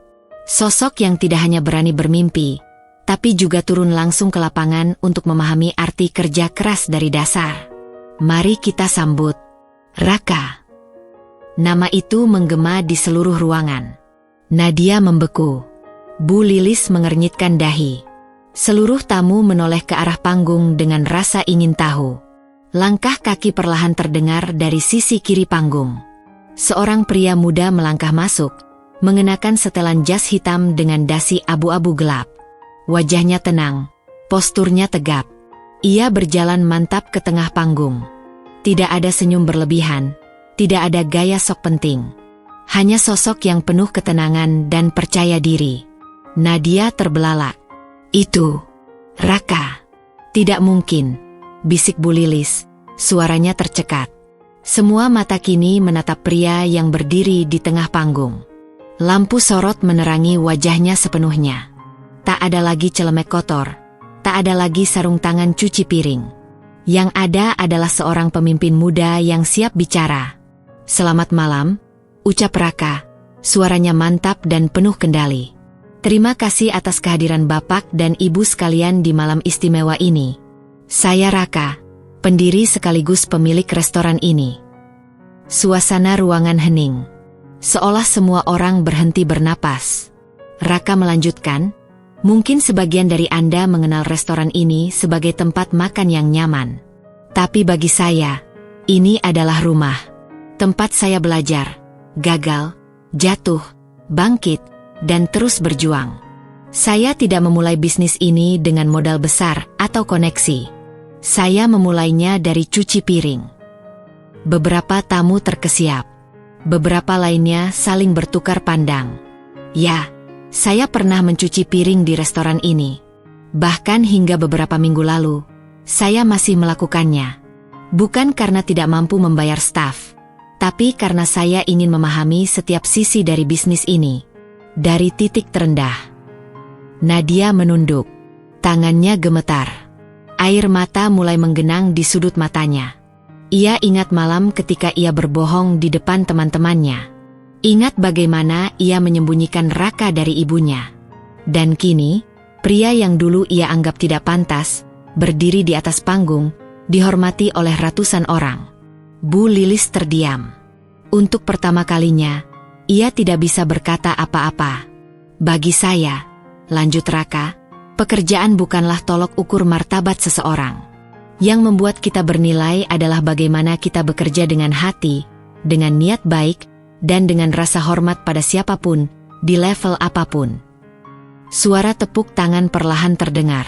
Sosok yang tidak hanya berani bermimpi, tapi juga turun langsung ke lapangan untuk memahami arti kerja keras dari dasar. Mari kita sambut Raka. Nama itu menggema di seluruh ruangan. Nadia membeku. Bu Lilis mengernyitkan dahi. Seluruh tamu menoleh ke arah panggung dengan rasa ingin tahu. Langkah kaki perlahan terdengar dari sisi kiri panggung. Seorang pria muda melangkah masuk, mengenakan setelan jas hitam dengan dasi abu-abu gelap. Wajahnya tenang, posturnya tegap. Ia berjalan mantap ke tengah panggung. Tidak ada senyum berlebihan, tidak ada gaya sok penting. Hanya sosok yang penuh ketenangan dan percaya diri. Nadia terbelalak. "Itu Raka." "Tidak mungkin," bisik Bu Lilis, suaranya tercekat. Semua mata kini menatap pria yang berdiri di tengah panggung. Lampu sorot menerangi wajahnya sepenuhnya. Tak ada lagi celemek kotor, tak ada lagi sarung tangan cuci piring. Yang ada adalah seorang pemimpin muda yang siap bicara. "Selamat malam," ucap Raka, suaranya mantap dan penuh kendali. "Terima kasih atas kehadiran Bapak dan Ibu sekalian di malam istimewa ini. Saya Raka, pendiri sekaligus pemilik restoran ini." Suasana ruangan hening. Seolah semua orang berhenti bernapas. Raka melanjutkan, "Mungkin sebagian dari Anda mengenal restoran ini sebagai tempat makan yang nyaman. Tapi bagi saya, ini adalah rumah. Tempat saya belajar, gagal, jatuh, bangkit, dan terus berjuang. Saya tidak memulai bisnis ini dengan modal besar atau koneksi. Saya memulainya dari cuci piring." Beberapa tamu terkesiap. Beberapa lainnya saling bertukar pandang. "Ya, saya pernah mencuci piring di restoran ini. Bahkan hingga beberapa minggu lalu, saya masih melakukannya. Bukan karena tidak mampu membayar staf, tapi karena saya ingin memahami setiap sisi dari bisnis ini. Dari titik terendah." Nadia menunduk. Tangannya gemetar. Air mata mulai menggenang di sudut matanya. Ia ingat malam ketika ia berbohong di depan teman-temannya. Ingat bagaimana ia menyembunyikan Raka dari ibunya. Dan kini, pria yang dulu ia anggap tidak pantas, berdiri di atas panggung, dihormati oleh ratusan orang. Bu Lilis terdiam. Untuk pertama kalinya, ia tidak bisa berkata apa-apa. "Bagi saya," lanjut Raka, "pekerjaan bukanlah tolok ukur martabat seseorang. Yang membuat kita bernilai adalah bagaimana kita bekerja dengan hati, dengan niat baik, dan dengan rasa hormat pada siapapun, di level apapun." Suara tepuk tangan perlahan terdengar.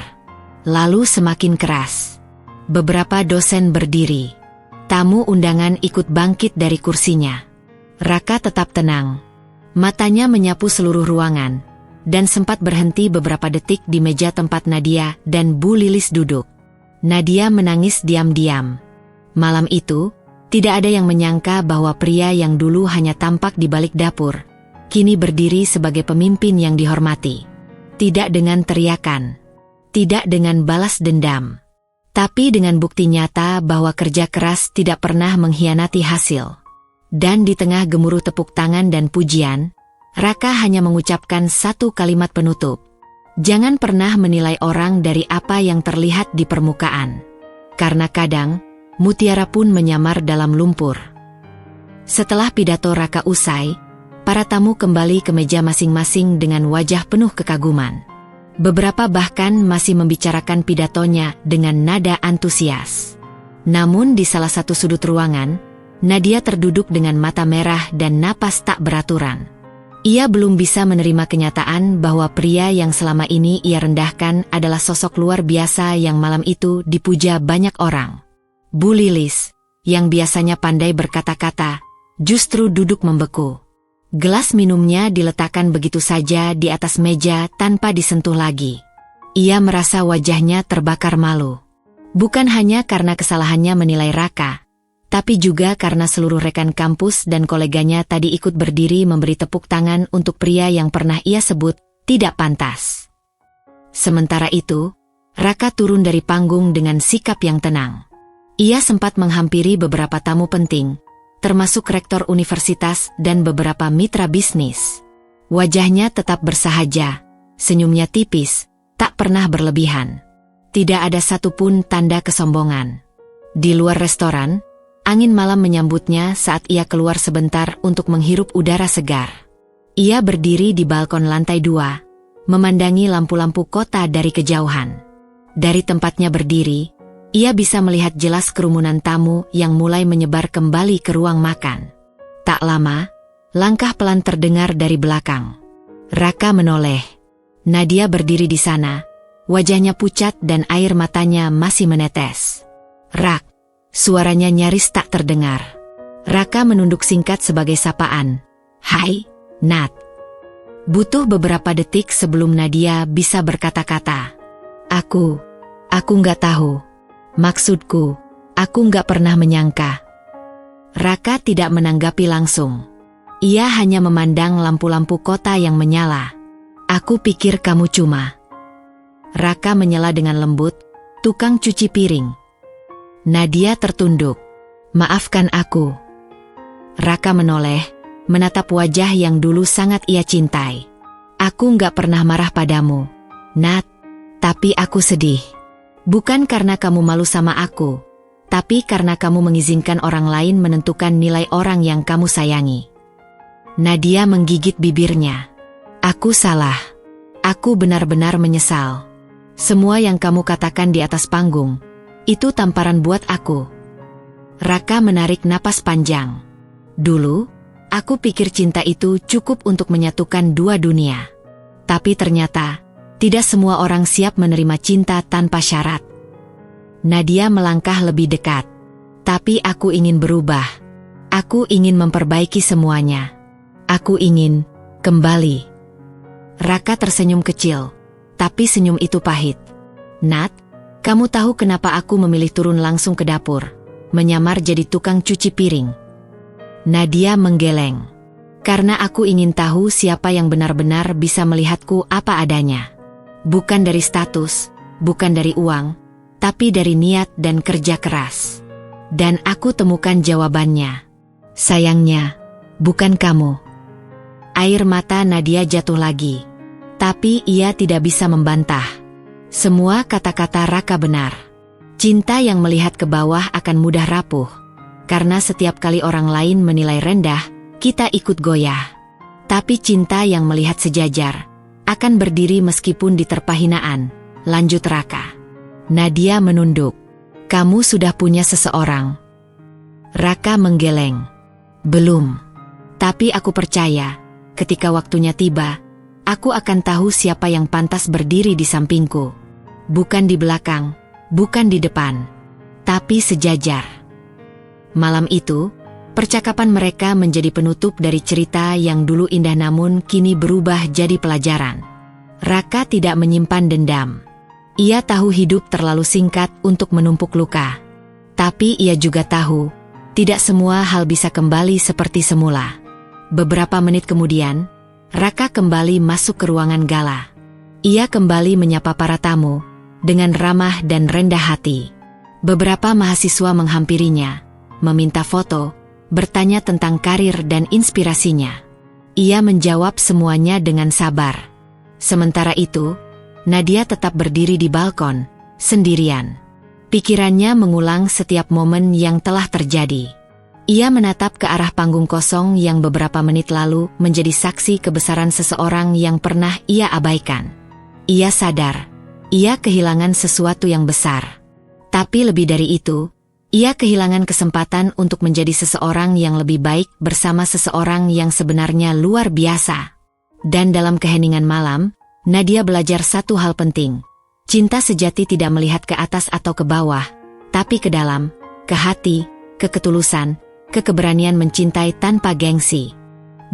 Lalu semakin keras. Beberapa dosen berdiri. Tamu undangan ikut bangkit dari kursinya. Raka tetap tenang. Matanya menyapu seluruh ruangan, dan sempat berhenti beberapa detik di meja tempat Nadia dan Bu Lilis duduk. Nadia menangis diam-diam. Malam itu, tidak ada yang menyangka bahwa pria yang dulu hanya tampak di balik dapur, kini berdiri sebagai pemimpin yang dihormati. Tidak dengan teriakan, tidak dengan balas dendam, tapi dengan bukti nyata bahwa kerja keras tidak pernah mengkhianati hasil. Dan di tengah gemuruh tepuk tangan dan pujian, Raka hanya mengucapkan satu kalimat penutup. "Jangan pernah menilai orang dari apa yang terlihat di permukaan. Karena kadang, mutiara pun menyamar dalam lumpur." Setelah pidato Raka usai, para tamu kembali ke meja masing-masing dengan wajah penuh kekaguman. Beberapa bahkan masih membicarakan pidatonya dengan nada antusias. Namun di salah satu sudut ruangan, Nadia terduduk dengan mata merah dan napas tak beraturan. Ia belum bisa menerima kenyataan bahwa pria yang selama ini ia rendahkan adalah sosok luar biasa yang malam itu dipuja banyak orang. Bu Lilis, yang biasanya pandai berkata-kata, justru duduk membeku. Gelas minumnya diletakkan begitu saja di atas meja tanpa disentuh lagi. Ia merasa wajahnya terbakar malu. Bukan hanya karena kesalahannya menilai Raka, tapi juga karena seluruh rekan kampus dan koleganya tadi ikut berdiri memberi tepuk tangan untuk pria yang pernah ia sebut tidak pantas. Sementara itu, Raka turun dari panggung dengan sikap yang tenang. Ia sempat menghampiri beberapa tamu penting, termasuk rektor universitas dan beberapa mitra bisnis. Wajahnya tetap bersahaja, senyumnya tipis, tak pernah berlebihan. Tidak ada satupun tanda kesombongan. Di luar restoran, angin malam menyambutnya saat ia keluar sebentar untuk menghirup udara segar. Ia berdiri di balkon lantai 2, memandangi lampu-lampu kota dari kejauhan. Dari tempatnya berdiri, Ia bisa melihat jelas kerumunan tamu yang mulai menyebar kembali ke ruang makan. Tak lama, langkah pelan terdengar dari belakang. Raka menoleh. Nadia berdiri di sana, wajahnya pucat dan air matanya masih menetes. "Rak," suaranya nyaris tak terdengar. Raka menunduk singkat sebagai sapaan. "Hai, Nat." Butuh beberapa detik sebelum Nadia bisa berkata-kata. Aku nggak tahu. Maksudku, aku nggak pernah menyangka." Raka tidak menanggapi langsung. Ia hanya memandang lampu-lampu kota yang menyala. "Aku pikir kamu cuma..." Raka menyela dengan lembut, "tukang cuci piring." Nadia tertunduk. "Maafkan aku." Raka menoleh, menatap wajah yang dulu sangat ia cintai. "Aku nggak pernah marah padamu, Nat. Tapi aku sedih. Bukan karena kamu malu sama aku, tapi karena kamu mengizinkan orang lain menentukan nilai orang yang kamu sayangi." Nadia menggigit bibirnya. "Aku salah. Aku benar-benar menyesal. Semua yang kamu katakan di atas panggung, itu tamparan buat aku." Raka menarik napas panjang. "Dulu, aku pikir cinta itu cukup untuk menyatukan dua dunia. Tapi ternyata, tidak semua orang siap menerima cinta tanpa syarat." Nadia melangkah lebih dekat. "Tapi aku ingin berubah. Aku ingin memperbaiki semuanya. Aku ingin kembali." Raka tersenyum kecil, tapi senyum itu pahit. "Nat, kamu tahu kenapa aku memilih turun langsung ke dapur, menyamar jadi tukang cuci piring?" Nadia menggeleng. "Karena aku ingin tahu siapa yang benar-benar bisa melihatku apa adanya. Bukan dari status, bukan dari uang, tapi dari niat dan kerja keras. Dan aku temukan jawabannya. Sayangnya, bukan kamu." Air mata Nadia jatuh lagi. Tapi ia tidak bisa membantah. Semua kata-kata Raka benar. Cinta yang melihat ke bawah akan mudah rapuh. Karena setiap kali orang lain menilai rendah, kita ikut goyah. Tapi cinta yang melihat sejajar akan berdiri meskipun diterpa hinaan, lanjut Raka. Nadia menunduk. "Kamu sudah punya seseorang?" Raka menggeleng. "Belum. Tapi aku percaya, ketika waktunya tiba, aku akan tahu siapa yang pantas berdiri di sampingku. Bukan di belakang, bukan di depan, tapi sejajar." Malam itu, percakapan mereka menjadi penutup dari cerita yang dulu indah namun kini berubah jadi pelajaran. Raka tidak menyimpan dendam. Ia tahu hidup terlalu singkat untuk menumpuk luka. Tapi ia juga tahu, tidak semua hal bisa kembali seperti semula. Beberapa menit kemudian, Raka kembali masuk ke ruangan gala. Ia kembali menyapa para tamu, dengan ramah dan rendah hati. Beberapa mahasiswa menghampirinya, meminta foto, bertanya tentang karir dan inspirasinya. Ia menjawab semuanya dengan sabar. Sementara itu, Nadia tetap berdiri di balkon, sendirian. Pikirannya mengulang setiap momen yang telah terjadi. Ia menatap ke arah panggung kosong yang beberapa menit lalu menjadi saksi kebesaran seseorang yang pernah ia abaikan. Ia sadar, ia kehilangan sesuatu yang besar. Tapi lebih dari itu, ia kehilangan kesempatan untuk menjadi seseorang yang lebih baik bersama seseorang yang sebenarnya luar biasa. Dan dalam keheningan malam, Nadia belajar satu hal penting. Cinta sejati tidak melihat ke atas atau ke bawah, tapi ke dalam, ke hati, ke ketulusan, ke keberanian mencintai tanpa gengsi.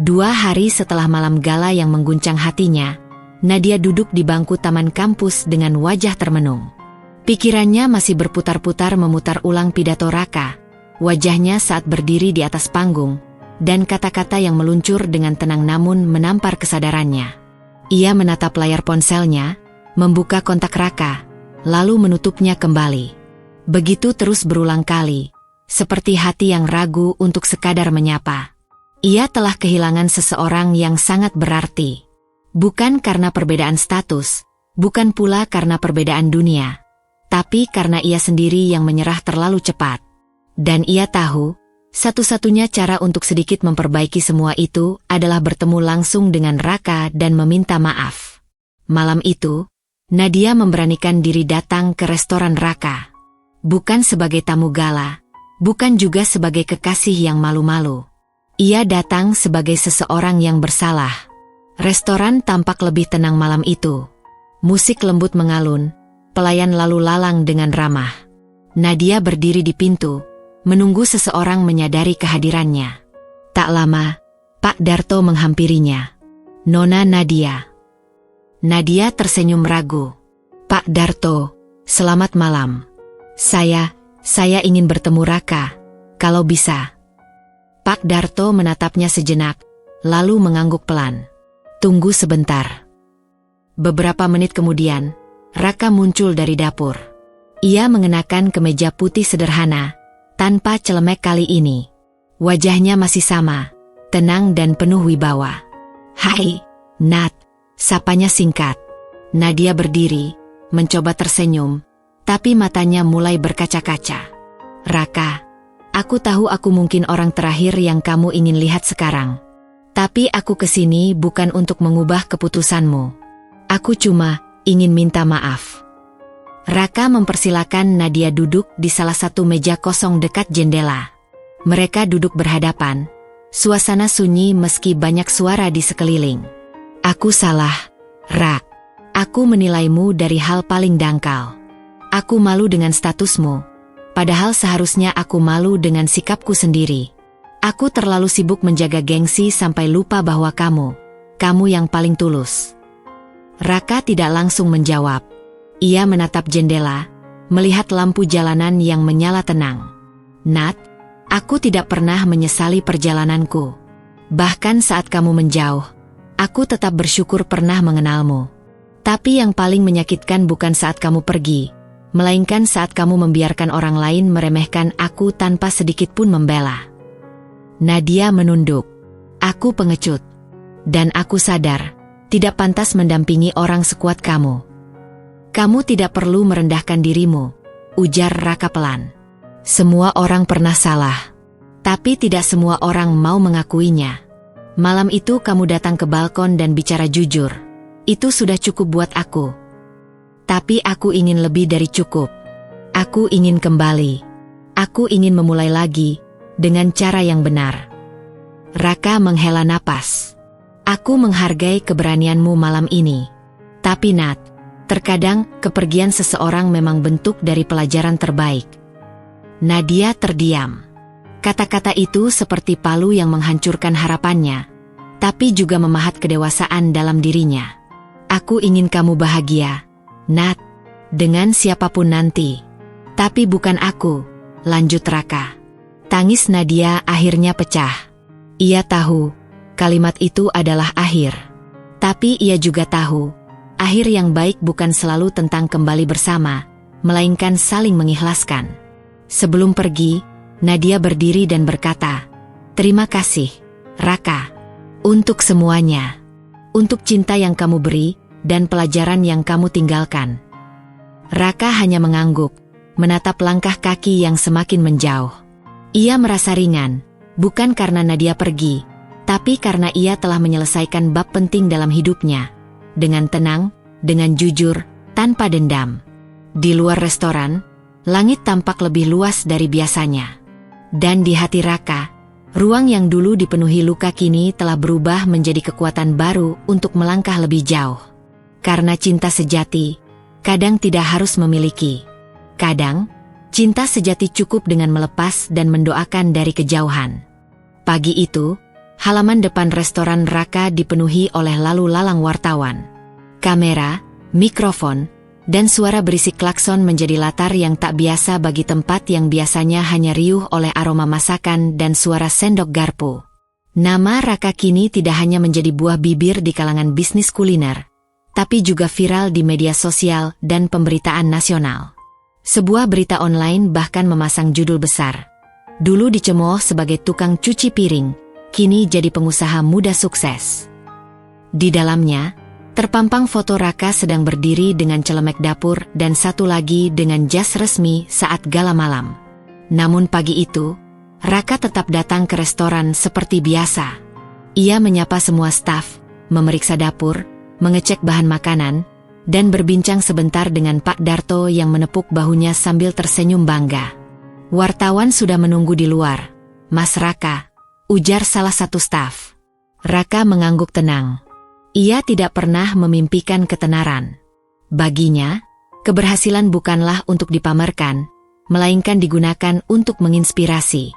2 hari setelah malam gala yang mengguncang hatinya, Nadia duduk di bangku taman kampus dengan wajah termenung. Pikirannya masih berputar-putar memutar ulang pidato Raka, wajahnya saat berdiri di atas panggung, dan kata-kata yang meluncur dengan tenang namun menampar kesadarannya. Ia menatap layar ponselnya, membuka kontak Raka, lalu menutupnya kembali. Begitu terus berulang kali, seperti hati yang ragu untuk sekadar menyapa. Ia telah kehilangan seseorang yang sangat berarti. Bukan karena perbedaan status, bukan pula karena perbedaan dunia, tapi karena ia sendiri yang menyerah terlalu cepat. Dan ia tahu, satu-satunya cara untuk sedikit memperbaiki semua itu adalah bertemu langsung dengan Raka dan meminta maaf. Malam itu, Nadia memberanikan diri datang ke restoran Raka. Bukan sebagai tamu gala, bukan juga sebagai kekasih yang malu-malu. Ia datang sebagai seseorang yang bersalah. Restoran tampak lebih tenang malam itu. Musik lembut mengalun, pelayan lalu lalang dengan ramah. Nadia berdiri di pintu, menunggu seseorang menyadari kehadirannya. Tak lama, Pak Darto menghampirinya. "Nona Nadia." Nadia tersenyum ragu. "Pak Darto, selamat malam. Saya ingin bertemu Raka, kalau bisa." Pak Darto menatapnya sejenak, lalu mengangguk pelan. "Tunggu sebentar." Beberapa menit kemudian, Raka muncul dari dapur. Ia mengenakan kemeja putih sederhana, tanpa celemek kali ini. Wajahnya masih sama, tenang dan penuh wibawa. "Hai, Nat," sapanya singkat. Nadia berdiri, mencoba tersenyum, tapi matanya mulai berkaca-kaca. "Raka, aku tahu aku mungkin orang terakhir yang kamu ingin lihat sekarang. Tapi aku kesini bukan untuk mengubah keputusanmu. Aku cuma ingin minta maaf." Raka mempersilakan Nadia duduk di salah satu meja kosong dekat jendela. Mereka duduk berhadapan. Suasana sunyi meski banyak suara di sekeliling. "Aku salah, Rak. Aku menilaimu dari hal paling dangkal. Aku malu dengan statusmu, padahal seharusnya aku malu dengan sikapku sendiri. Aku terlalu sibuk menjaga gengsi sampai lupa bahwa kamu yang paling tulus." Raka tidak langsung menjawab. Ia menatap jendela, melihat lampu jalanan yang menyala tenang. "Nat, aku tidak pernah menyesali perjalananku. Bahkan saat kamu menjauh, aku tetap bersyukur pernah mengenalmu. Tapi yang paling menyakitkan bukan saat kamu pergi, melainkan saat kamu membiarkan orang lain meremehkan aku tanpa sedikit pun membela." Nadia menunduk. "Aku pengecut. Dan aku sadar, tidak pantas mendampingi orang sekuat kamu." "Kamu tidak perlu merendahkan dirimu," ujar Raka pelan. "Semua orang pernah salah. Tapi tidak semua orang mau mengakuinya. Malam itu kamu datang ke balkon dan bicara jujur. Itu sudah cukup buat aku. Tapi aku ingin lebih dari cukup. Aku ingin kembali. Aku ingin memulai lagi, dengan cara yang benar." Raka menghela napas. "Aku menghargai keberanianmu malam ini. Tapi Nat, terkadang kepergian seseorang memang bentuk dari pelajaran terbaik." Nadia terdiam. Kata-kata itu seperti palu yang menghancurkan harapannya, tapi juga memahat kedewasaan dalam dirinya. "Aku ingin kamu bahagia, Nat, dengan siapapun nanti. Tapi bukan aku," lanjut Raka. Tangis Nadia akhirnya pecah. Ia tahu, kalimat itu adalah akhir. Tapi ia juga tahu, akhir yang baik bukan selalu tentang kembali bersama, melainkan saling mengikhlaskan. Sebelum pergi, Nadia berdiri dan berkata, "Terima kasih, Raka, untuk semuanya. Untuk cinta yang kamu beri, dan pelajaran yang kamu tinggalkan." Raka hanya mengangguk, menatap langkah kaki yang semakin menjauh. Ia merasa ringan, bukan karena Nadia pergi, tapi karena ia telah menyelesaikan bab penting dalam hidupnya. Dengan tenang, dengan jujur, tanpa dendam. Di luar restoran, langit tampak lebih luas dari biasanya. Dan di hati Raka, ruang yang dulu dipenuhi luka kini telah berubah menjadi kekuatan baru untuk melangkah lebih jauh. Karena cinta sejati, kadang tidak harus memiliki. Kadang, cinta sejati cukup dengan melepas dan mendoakan dari kejauhan. Pagi itu, halaman depan restoran Raka dipenuhi oleh lalu lalang wartawan. Kamera, mikrofon, dan suara berisik klakson menjadi latar yang tak biasa bagi tempat yang biasanya hanya riuh oleh aroma masakan dan suara sendok garpu. Nama Raka kini tidak hanya menjadi buah bibir di kalangan bisnis kuliner, tapi juga viral di media sosial dan pemberitaan nasional. Sebuah berita online bahkan memasang judul besar. Dulu dicemooh sebagai tukang cuci piring, kini jadi pengusaha muda sukses. Di dalamnya, terpampang foto Raka sedang berdiri dengan celemek dapur dan satu lagi dengan jas resmi saat gala malam. Namun pagi itu, Raka tetap datang ke restoran seperti biasa. Ia menyapa semua staf, memeriksa dapur, mengecek bahan makanan, dan berbincang sebentar dengan Pak Darto yang menepuk bahunya sambil tersenyum bangga. "Wartawan sudah menunggu di luar, Mas Raka," ujar salah satu staf. Raka mengangguk tenang. Ia tidak pernah memimpikan ketenaran. Baginya, keberhasilan bukanlah untuk dipamerkan, melainkan digunakan untuk menginspirasi.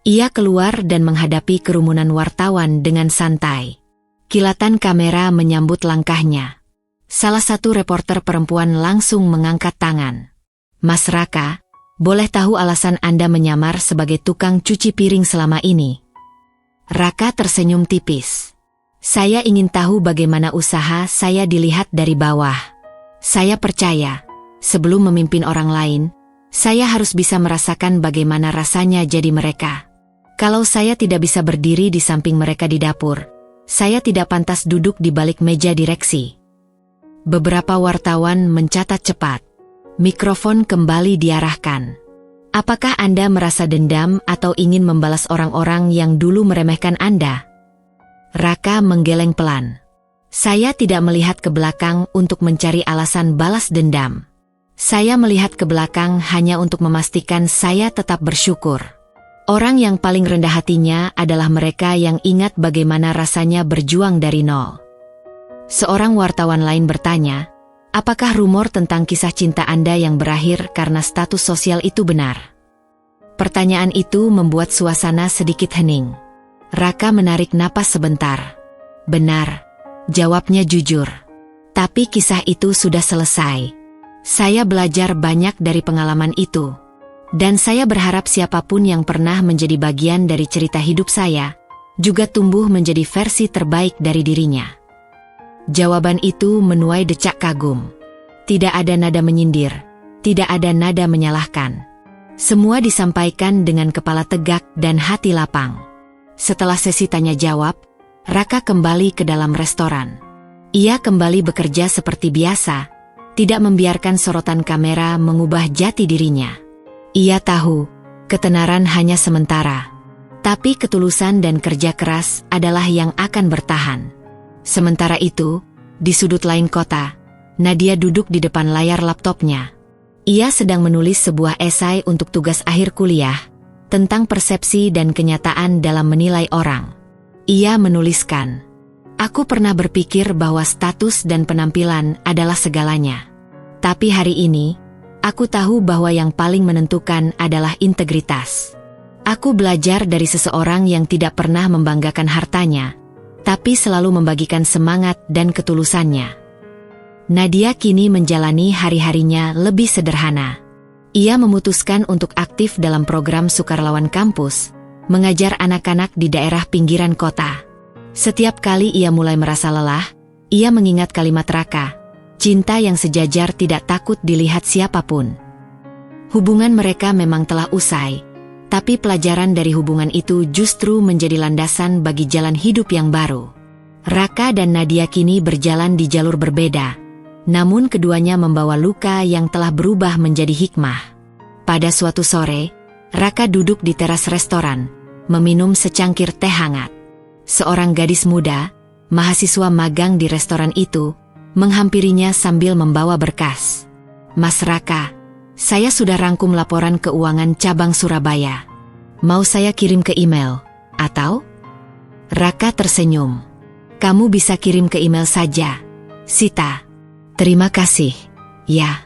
Ia keluar dan menghadapi kerumunan wartawan dengan santai. Kilatan kamera menyambut langkahnya. Salah satu reporter perempuan langsung mengangkat tangan. "Mas Raka, boleh tahu alasan Anda menyamar sebagai tukang cuci piring selama ini?" Raka tersenyum tipis. "Saya ingin tahu bagaimana usaha saya dilihat dari bawah. Saya percaya, sebelum memimpin orang lain, saya harus bisa merasakan bagaimana rasanya jadi mereka. Kalau saya tidak bisa berdiri di samping mereka di dapur, saya tidak pantas duduk di balik meja direksi." Beberapa wartawan mencatat cepat. Mikrofon kembali diarahkan. "Apakah Anda merasa dendam atau ingin membalas orang-orang yang dulu meremehkan Anda?" Raka menggeleng pelan. "Saya tidak melihat ke belakang untuk mencari alasan balas dendam. Saya melihat ke belakang hanya untuk memastikan saya tetap bersyukur. Orang yang paling rendah hatinya adalah mereka yang ingat bagaimana rasanya berjuang dari nol." Seorang wartawan lain bertanya, "Apakah rumor tentang kisah cinta Anda yang berakhir karena status sosial itu benar?" Pertanyaan itu membuat suasana sedikit hening. Raka menarik napas sebentar. "Benar," jawabnya jujur. "Tapi kisah itu sudah selesai. Saya belajar banyak dari pengalaman itu. Dan saya berharap siapapun yang pernah menjadi bagian dari cerita hidup saya, juga tumbuh menjadi versi terbaik dari dirinya." Jawaban itu menuai decak kagum. Tidak ada nada menyindir, tidak ada nada menyalahkan. Semua disampaikan dengan kepala tegak dan hati lapang. Setelah sesi tanya jawab, Raka kembali ke dalam restoran. Ia kembali bekerja seperti biasa, tidak membiarkan sorotan kamera mengubah jati dirinya. Ia tahu, ketenaran hanya sementara. Tapi ketulusan dan kerja keras adalah yang akan bertahan. Sementara itu, di sudut lain kota, Nadia duduk di depan layar laptopnya. Ia sedang menulis sebuah esai untuk tugas akhir kuliah, tentang persepsi dan kenyataan dalam menilai orang. Ia menuliskan, "Aku pernah berpikir bahwa status dan penampilan adalah segalanya. Tapi hari ini, aku tahu bahwa yang paling menentukan adalah integritas. Aku belajar dari seseorang yang tidak pernah membanggakan hartanya, tapi selalu membagikan semangat dan ketulusannya." Nadia kini menjalani hari-harinya lebih sederhana. Ia memutuskan untuk aktif dalam program sukarelawan kampus, mengajar anak-anak di daerah pinggiran kota. Setiap kali ia mulai merasa lelah, ia mengingat kalimat Raka, "Cinta yang sejajar tidak takut dilihat siapapun." Hubungan mereka memang telah usai, tapi pelajaran dari hubungan itu justru menjadi landasan bagi jalan hidup yang baru. Raka dan Nadia kini berjalan di jalur berbeda, namun keduanya membawa luka yang telah berubah menjadi hikmah. Pada suatu sore, Raka duduk di teras restoran, meminum secangkir teh hangat. Seorang gadis muda, mahasiswa magang di restoran itu, menghampirinya sambil membawa berkas. "Mas Raka, saya sudah rangkum laporan keuangan cabang Surabaya. Mau saya kirim ke email, atau?" Raka tersenyum. "Kamu bisa kirim ke email saja, Sita." "Terima kasih." "Ya."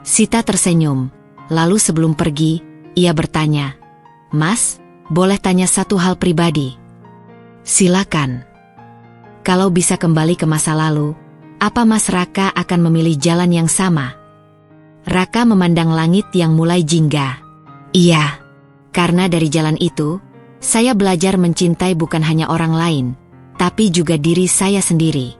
Sita tersenyum, lalu sebelum pergi, ia bertanya, "Mas, boleh tanya satu hal pribadi?" "Silakan." "Kalau bisa kembali ke masa lalu, apa Mas Raka akan memilih jalan yang sama?" Raka memandang langit yang mulai jingga. "Iya, karena dari jalan itu, saya belajar mencintai bukan hanya orang lain, tapi juga diri saya sendiri.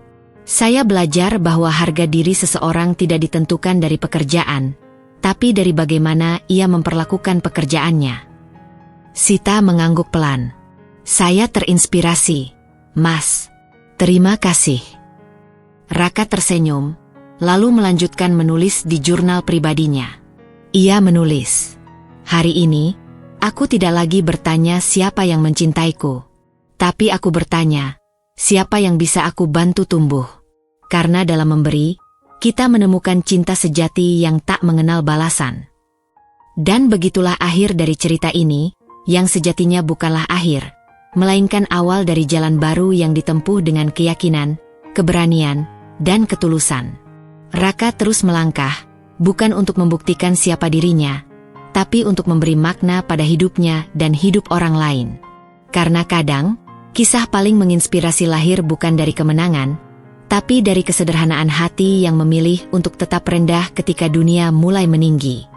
Saya belajar bahwa harga diri seseorang tidak ditentukan dari pekerjaan, tapi dari bagaimana ia memperlakukan pekerjaannya." Sita mengangguk pelan. "Saya terinspirasi, Mas. Terima kasih." Raka tersenyum, lalu melanjutkan menulis di jurnal pribadinya. Ia menulis, "Hari ini, aku tidak lagi bertanya siapa yang mencintaiku. Tapi aku bertanya, siapa yang bisa aku bantu tumbuh. Karena dalam memberi, kita menemukan cinta sejati yang tak mengenal balasan. Dan begitulah akhir dari cerita ini, yang sejatinya bukanlah akhir, melainkan awal dari jalan baru yang ditempuh dengan keyakinan, keberanian, dan ketulusan. Raka terus melangkah, bukan untuk membuktikan siapa dirinya, tapi untuk memberi makna pada hidupnya dan hidup orang lain. Karena kadang, kisah paling menginspirasi lahir bukan dari kemenangan, tapi dari kesederhanaan hati yang memilih untuk tetap rendah ketika dunia mulai meninggi.